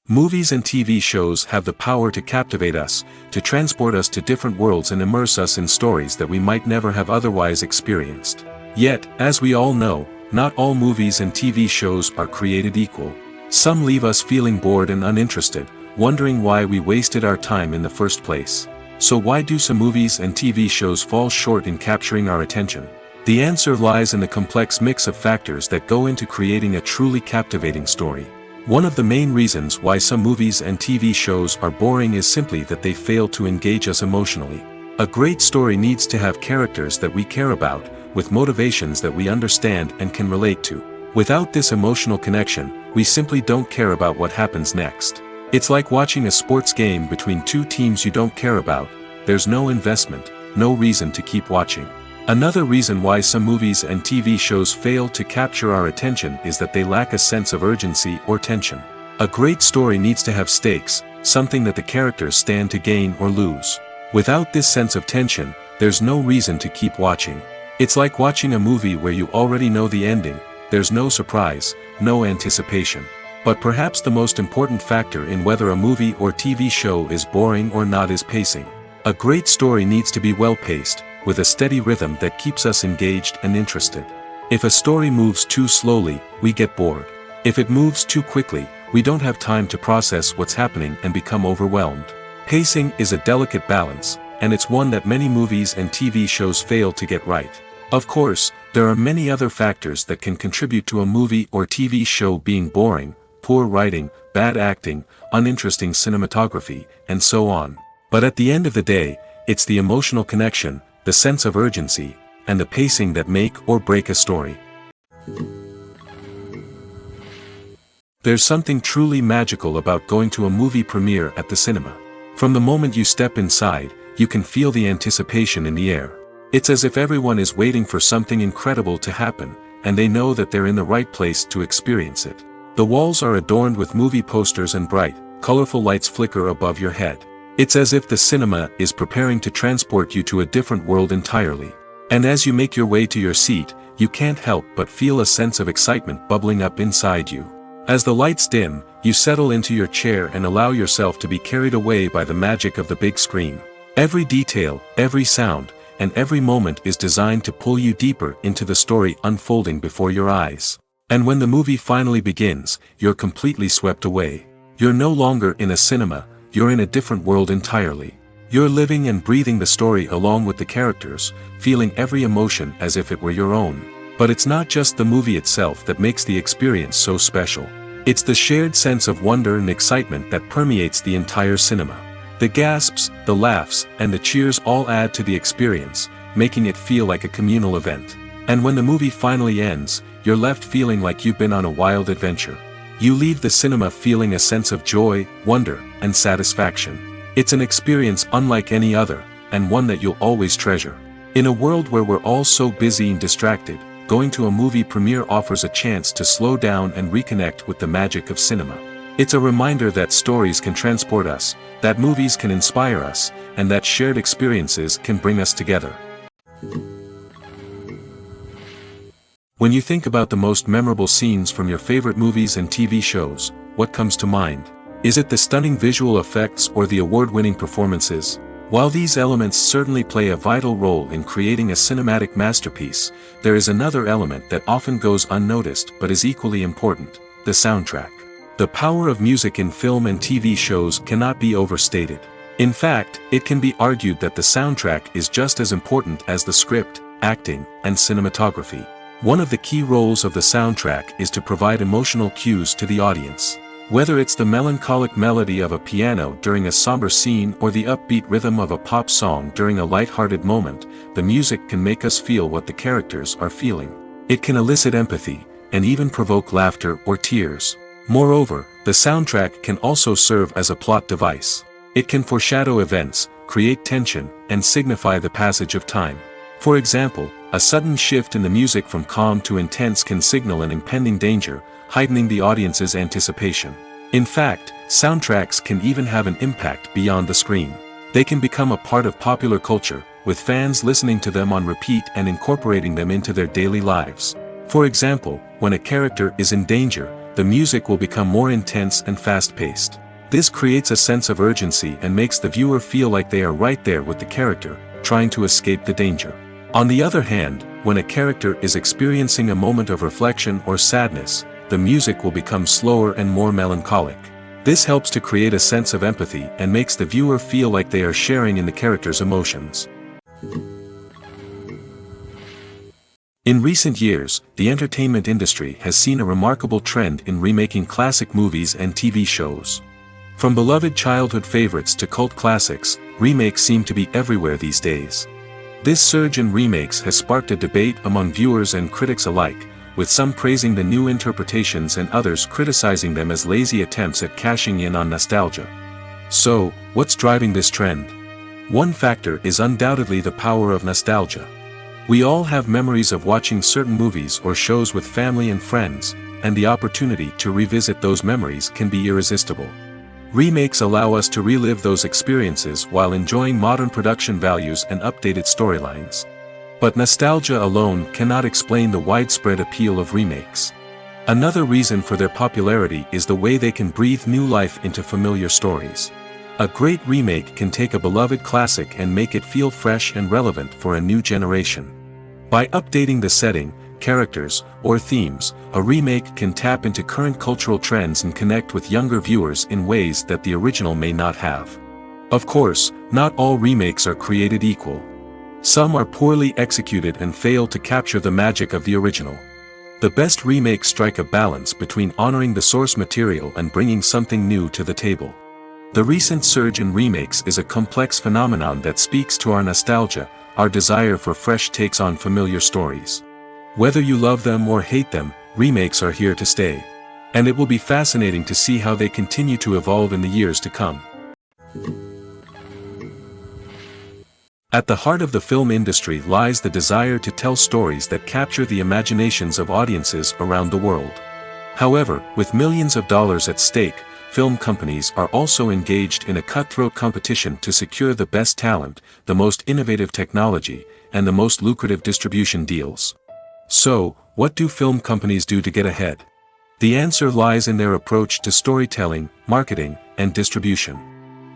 Movies and TV shows have the power to captivate us, to transport us to different worlds and immerse us in stories that we might never have otherwise experienced. Yet, as we all know, not all movies and TV shows are created equal. Some leave us feeling bored and uninterested, wondering why we wasted our time in the first place. So why do some movies and TV shows fall short in capturing our attention? The answer lies in the complex mix of factors that go into creating a truly captivating story. One of the main reasons why some movies and TV shows are boring is simply that they fail to engage us emotionally. A great story needs to have characters that we care about, with motivations that we understand and can relate to. Without this emotional connection, we simply don't care about what happens next. It's like watching a sports game between two teams you don't care about. There's no investment, no reason to keep watching. Another reason why some movies and TV shows fail to capture our attention is that they lack a sense of urgency or tension. A great story needs to have stakes, something that the characters stand to gain or lose. Without this sense of tension, there's no reason to keep watching. It's like watching a movie where you already know the ending. There's no surprise, no anticipation. But perhaps the most important factor in whether a movie or TV show is boring or not is pacing. A great story needs to be well-paced, with a steady rhythm that keeps us engaged and interested. If a story moves too slowly, we get bored. If it moves too quickly, we don't have time to process what's happening and become overwhelmed. Pacing is a delicate balance, and it's one that many movies and TV shows fail to get right. Of course, there are many other factors that can contribute to a movie or TV show being boring: poor writing, bad acting, uninteresting cinematography, and so on. But at the end of the day, it's the emotional connection, the sense of urgency, and the pacing that make or break a story. There's something truly magical about going to a movie premiere at the cinema. From the moment you step inside, you can feel the anticipation in the air. It's as if everyone is waiting for something incredible to happen, and they know that they're in the right place to experience it. The walls are adorned with movie posters and bright, colorful lights flicker above your head. It's as if the cinema is preparing to transport you to a different world entirely. And as you make your way to your seat, you can't help but feel a sense of excitement bubbling up inside you. As the lights dim, you settle into your chair and allow yourself to be carried away by the magic of the big screen. Every detail, every sound, and every moment is designed to pull you deeper into the story unfolding before your eyes. And when the movie finally begins, you're completely swept away. You're no longer in a cinema, you're in a different world entirely. You're living and breathing the story along with the characters, feeling every emotion as if it were your own. But it's not just the movie itself that makes the experience so special. It's the shared sense of wonder and excitement that permeates the entire cinema. The gasps, the laughs, and the cheers all add to the experience, making it feel like a communal event. And when the movie finally ends, you're left feeling like you've been on a wild adventure. You leave the cinema feeling a sense of joy, wonder, and satisfaction. It's an experience unlike any other, and one that you'll always treasure. In a world where we're all so busy and distracted, going to a movie premiere offers a chance to slow down and reconnect with the magic of cinema. It's a reminder that stories can transport us, that movies can inspire us, and that shared experiences can bring us together. When you think about the most memorable scenes from your favorite movies and TV shows, what comes to mind? Is it the stunning visual effects or the award-winning performances? While these elements certainly play a vital role in creating a cinematic masterpiece, there is another element that often goes unnoticed but is equally important: the soundtrack. The power of music in film and TV shows cannot be overstated. In fact, it can be argued that the soundtrack is just as important as the script, acting, and cinematography. One of the key roles of the soundtrack is to provide emotional cues to the audience. Whether it's the melancholic melody of a piano during a somber scene or the upbeat rhythm of a pop song during a light-hearted moment, the music can make us feel what the characters are feeling. It can elicit empathy, and even provoke laughter or tears. Moreover, the soundtrack can also serve as a plot device. It can foreshadow events, create tension, and signify the passage of time. For example, a sudden shift in the music from calm to intense can signal an impending danger, heightening the audience's anticipation. In fact, soundtracks can even have an impact beyond the screen. They can become a part of popular culture, with fans listening to them on repeat and incorporating them into their daily lives. For example, when a character is in danger, the music will become more intense and fast-paced. This creates a sense of urgency and makes the viewer feel like they are right there with the character, trying to escape the danger. On the other hand, when a character is experiencing a moment of reflection or sadness, the music will become slower and more melancholic. This helps to create a sense of empathy and makes the viewer feel like they are sharing in the character's emotions. In recent years, the entertainment industry has seen a remarkable trend in remaking classic movies and TV shows. From beloved childhood favorites to cult classics, remakes seem to be everywhere these days. This surge in remakes has sparked a debate among viewers and critics alike, with some praising the new interpretations and others criticizing them as lazy attempts at cashing in on nostalgia. So, what's driving this trend? One factor is undoubtedly the power of nostalgia. We all have memories of watching certain movies or shows with family and friends, and the opportunity to revisit those memories can be irresistible. Remakes allow us to relive those experiences while enjoying modern production values and updated storylines. But nostalgia alone cannot explain the widespread appeal of remakes. Another reason for their popularity is the way they can breathe new life into familiar stories. A great remake can take a beloved classic and make it feel fresh and relevant for a new generation. By updating the setting, characters, or themes, a remake can tap into current cultural trends and connect with younger viewers in ways that the original may not have. Of course, not all remakes are created equal. Some are poorly executed and fail to capture the magic of the original. The best remakes strike a balance between honoring the source material and bringing something new to the table. The recent surge in remakes is a complex phenomenon that speaks to our nostalgia, our desire for fresh takes on familiar stories. Whether you love them or hate them, remakes are here to stay. And it will be fascinating to see how they continue to evolve in the years to come. At the heart of the film industry lies the desire to tell stories that capture the imaginations of audiences around the world. However, with millions of dollars at stake, film companies are also engaged in a cutthroat competition to secure the best talent, the most innovative technology, and the most lucrative distribution deals. So, what do film companies do to get ahead? The answer lies in their approach to storytelling, marketing, and distribution.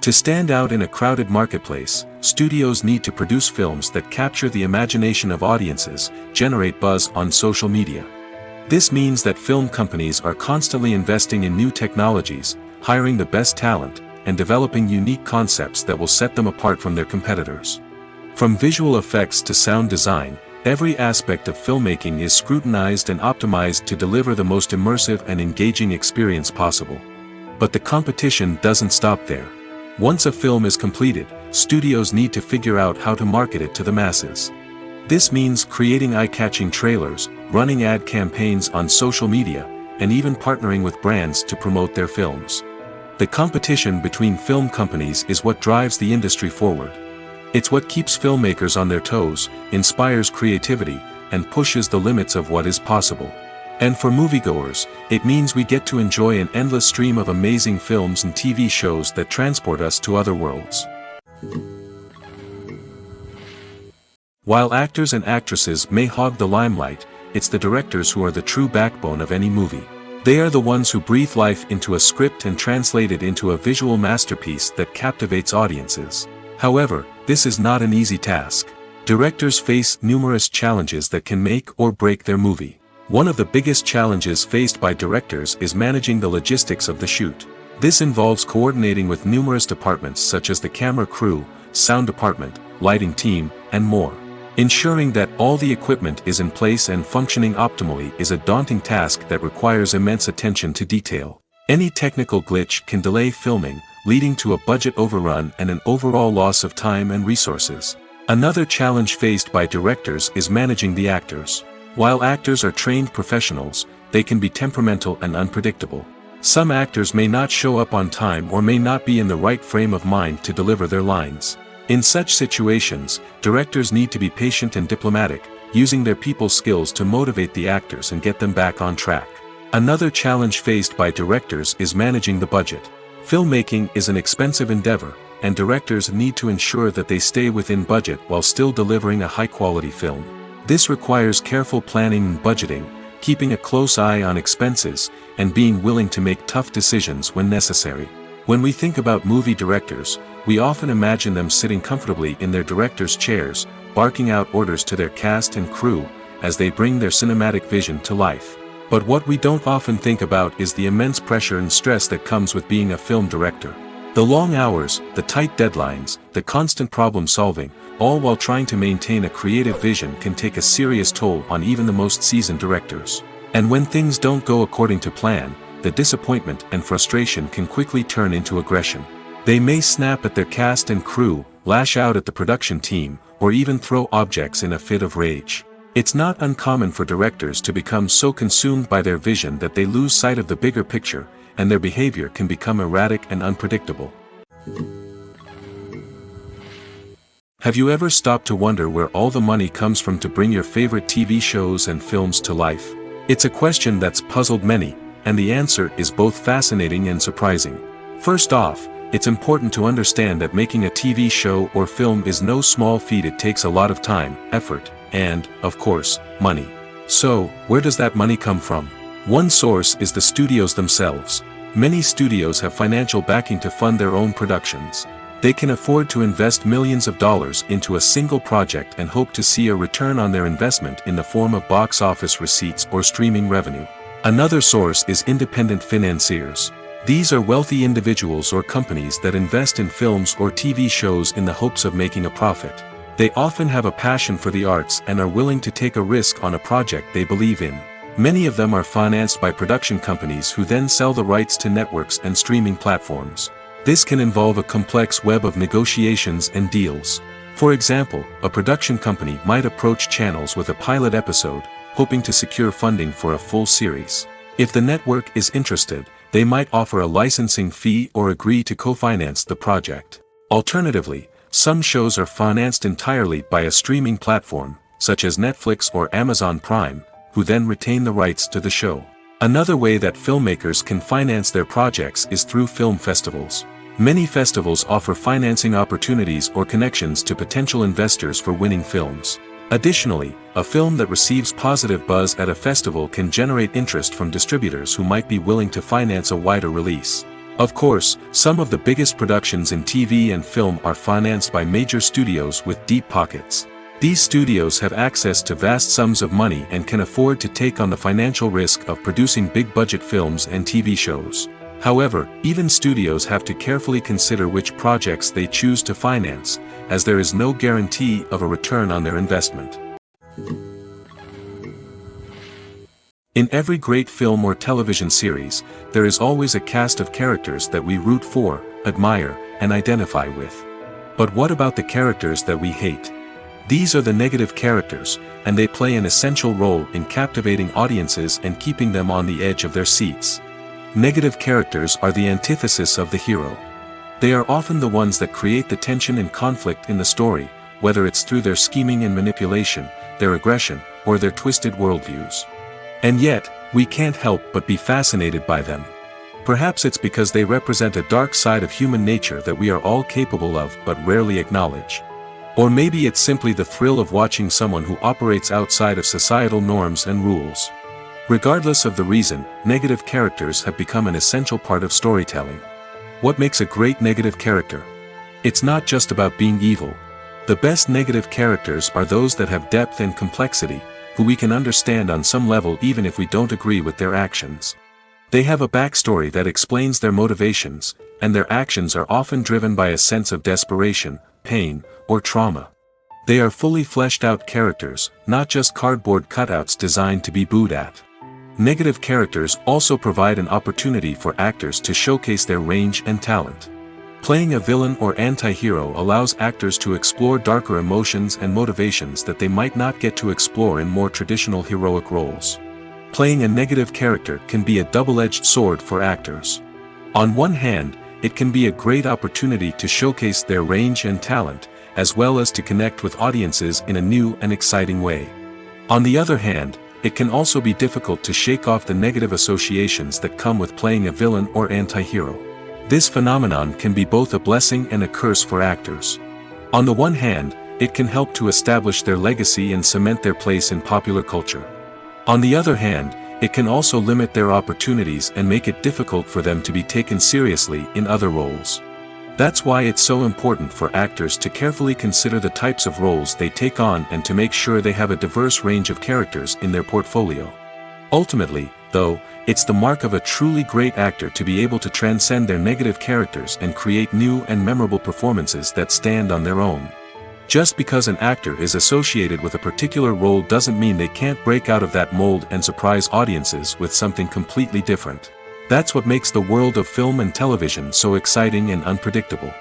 To stand out in a crowded marketplace, studios need to produce films that capture the imagination of audiences, generate buzz on social media. This means that film companies are constantly investing in new technologies, hiring the best talent, and developing unique concepts that will set them apart from their competitors. From visual effects to sound design, every aspect of filmmaking is scrutinized and optimized to deliver the most immersive and engaging experience possible. But the competition doesn't stop there. Once a film is completed, studios need to figure out how to market it to the masses. This means creating eye-catching trailers, running ad campaigns on social media, and even partnering with brands to promote their films. The competition between film companies is what drives the industry forward. It's what keeps filmmakers on their toes, inspires creativity, and pushes the limits of what is possible. And for moviegoers, it means we get to enjoy an endless stream of amazing films and TV shows that transport us to other worlds. While actors and actresses may hog the limelight, it's the directors who are the true backbone of any movie. They are the ones who breathe life into a script and translate it into a visual masterpiece that captivates audiences. However, this is not an easy task. Directors face numerous challenges that can make or break their movie. One of the biggest challenges faced by directors is managing the logistics of the shoot. This involves coordinating with numerous departments such as the camera crew, sound department, lighting team, and more. Ensuring that all the equipment is in place and functioning optimally is a daunting task that requires immense attention to detail. Any technical glitch can delay filming, leading to a budget overrun and an overall loss of time and resources. Another challenge faced by directors is managing the actors. While actors are trained professionals, they can be temperamental and unpredictable. Some actors may not show up on time or may not be in the right frame of mind to deliver their lines. In such situations, directors need to be patient and diplomatic, using their people skills to motivate the actors and get them back on track. Another challenge faced by directors is managing the budget. Filmmaking is an expensive endeavor, and directors need to ensure that they stay within budget while still delivering a high-quality film. This requires careful planning and budgeting, keeping a close eye on expenses, and being willing to make tough decisions when necessary. When we think about movie directors, we often imagine them sitting comfortably in their director's chairs, barking out orders to their cast and crew, as they bring their cinematic vision to life. But what we don't often think about is the immense pressure and stress that comes with being a film director. The long hours, the tight deadlines, the constant problem solving, all while trying to maintain a creative vision can take a serious toll on even the most seasoned directors. And when things don't go according to plan, the disappointment and frustration can quickly turn into aggression. They may snap at their cast and crew, lash out at the production team, or even throw objects in a fit of rage. It's not uncommon for directors to become so consumed by their vision that they lose sight of the bigger picture, and their behavior can become erratic and unpredictable. Have you ever stopped to wonder where all the money comes from to bring your favorite TV shows and films to life? It's a question that's puzzled many, and the answer is both fascinating and surprising. First off, it's important to understand that making a TV show or film is no small feat. It takes a lot of time, effort, and, of course, money. So, where does that money come from? One source is the studios themselves. Many studios have financial backing to fund their own productions. They can afford to invest millions of dollars into a single project and hope to see a return on their investment in the form of box office receipts or streaming revenue. Another source is independent financiers. These are wealthy individuals or companies that invest in films or TV shows in the hopes of making a profit. They often have a passion for the arts and are willing to take a risk on a project they believe in. Many of them are financed by production companies who then sell the rights to networks and streaming platforms. This can involve a complex web of negotiations and deals. For example, a production company might approach channels with a pilot episode, hoping to secure funding for a full series. If the network is interested, they might offer a licensing fee or agree to co-finance the project. Alternatively, some shows are financed entirely by a streaming platform, such as Netflix or Amazon Prime, who then retain the rights to the show. Another way that filmmakers can finance their projects is through film festivals. Many festivals offer financing opportunities or connections to potential investors for winning films. Additionally, a film that receives positive buzz at a festival can generate interest from distributors who might be willing to finance a wider release. Of course, some of the biggest productions in TV and film are financed by major studios with deep pockets. These studios have access to vast sums of money and can afford to take on the financial risk of producing big-budget films and TV shows. However, even studios have to carefully consider which projects they choose to finance, as there is no guarantee of a return on their investment. In every great film or television series, there is always a cast of characters that we root for, admire, and identify with. But what about the characters that we hate? These are the negative characters, and they play an essential role in captivating audiences and keeping them on the edge of their seats. Negative characters are the antithesis of the hero. They are often the ones that create the tension and conflict in the story, whether it's through their scheming and manipulation, their aggression, or their twisted worldviews. And yet, we can't help but be fascinated by them. Perhaps it's because they represent a dark side of human nature that we are all capable of but rarely acknowledge. Or maybe it's simply the thrill of watching someone who operates outside of societal norms and rules. Regardless of the reason, negative characters have become an essential part of storytelling. What makes a great negative character? It's not just about being evil. The best negative characters are those that have depth and complexity, who we can understand on some level even if we don't agree with their actions. They have a backstory that explains their motivations, and their actions are often driven by a sense of desperation, pain, or trauma. They are fully fleshed out characters, not just cardboard cutouts designed to be booed at. Negative characters also provide an opportunity for actors to showcase their range and talent. Playing a villain or anti-hero allows actors to explore darker emotions and motivations that they might not get to explore in more traditional heroic roles. Playing a negative character can be a double-edged sword for actors. On one hand, it can be a great opportunity to showcase their range and talent, as well as to connect with audiences in a new and exciting way. On the other hand, it can also be difficult to shake off the negative associations that come with playing a villain or anti-hero. This phenomenon can be both a blessing and a curse for actors. On the one hand, it can help to establish their legacy and cement their place in popular culture. On the other hand, it can also limit their opportunities and make it difficult for them to be taken seriously in other roles. That's why it's so important for actors to carefully consider the types of roles they take on and to make sure they have a diverse range of characters in their portfolio. Ultimately, though, it's the mark of a truly great actor to be able to transcend their negative characters and create new and memorable performances that stand on their own. Just because an actor is associated with a particular role doesn't mean they can't break out of that mold and surprise audiences with something completely different. That's what makes the world of film and television so exciting and unpredictable.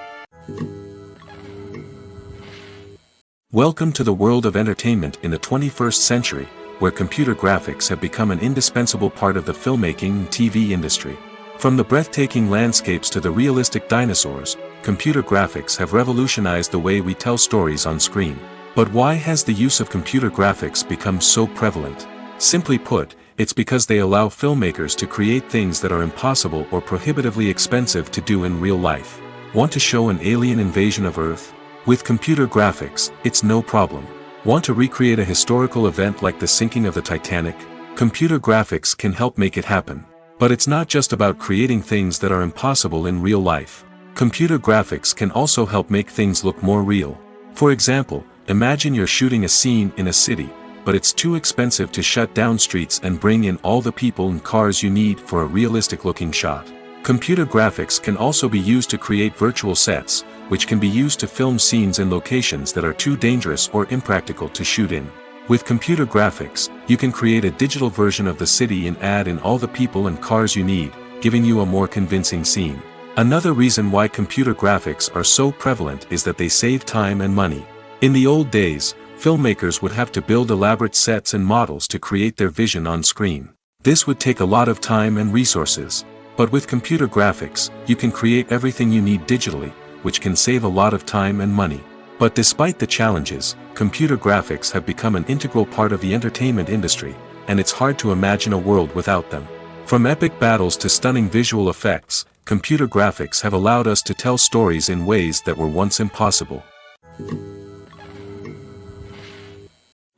Welcome to the world of entertainment in the 21st century, where computer graphics have become an indispensable part of the filmmaking and TV industry. From the breathtaking landscapes to the realistic dinosaurs, computer graphics have revolutionized the way we tell stories on screen. But why has the use of computer graphics become so prevalent? Simply put, it's because they allow filmmakers to create things that are impossible or prohibitively expensive to do in real life. Want to show an alien invasion of Earth? With computer graphics, it's no problem. Want to recreate a historical event like the sinking of the Titanic? Computer graphics can help make it happen. But it's not just about creating things that are impossible in real life. Computer graphics can also help make things look more real. For example, imagine you're shooting a scene in a city, but it's too expensive to shut down streets and bring in all the people and cars you need for a realistic-looking shot. Computer graphics can also be used to create virtual sets, which can be used to film scenes in locations that are too dangerous or impractical to shoot in. With computer graphics, you can create a digital version of the city and add in all the people and cars you need, giving you a more convincing scene. Another reason why computer graphics are so prevalent is that they save time and money. In the old days, filmmakers would have to build elaborate sets and models to create their vision on screen. This would take a lot of time and resources. But with computer graphics, you can create everything you need digitally, which can save a lot of time and money. But despite the challenges, computer graphics have become an integral part of the entertainment industry, and it's hard to imagine a world without them. From epic battles to stunning visual effects, computer graphics have allowed us to tell stories in ways that were once impossible.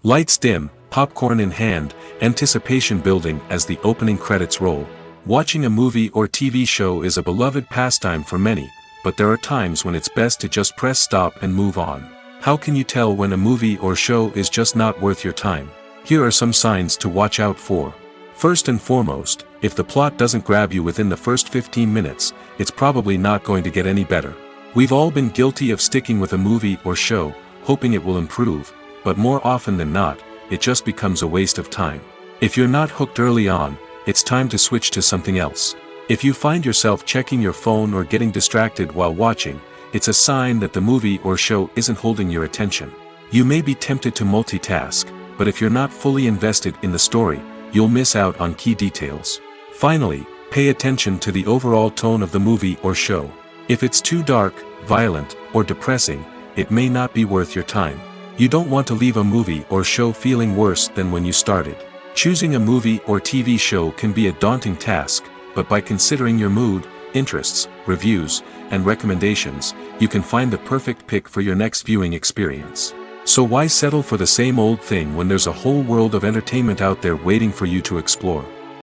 Lights dim, popcorn in hand, anticipation building as the opening credits roll. Watching a movie or TV show is a beloved pastime for many, but there are times when it's best to just press stop and move on. How can you tell when a movie or show is just not worth your time? Here are some signs to watch out for. First and foremost, if the plot doesn't grab you within the first 15 minutes, it's probably not going to get any better. We've all been guilty of sticking with a movie or show, hoping it will improve, but more often than not, it just becomes a waste of time. If you're not hooked early on, it's time to switch to something else. If you find yourself checking your phone or getting distracted while watching, it's a sign that the movie or show isn't holding your attention. You may be tempted to multitask, but if you're not fully invested in the story, you'll miss out on key details. Finally, pay attention to the overall tone of the movie or show. If it's too dark, violent, or depressing, it may not be worth your time. You don't want to leave a movie or show feeling worse than when you started. Choosing a movie or TV show can be a daunting task, but by considering your mood, interests, reviews, and recommendations, you can find the perfect pick for your next viewing experience. So why settle for the same old thing when there's a whole world of entertainment out there waiting for you to explore?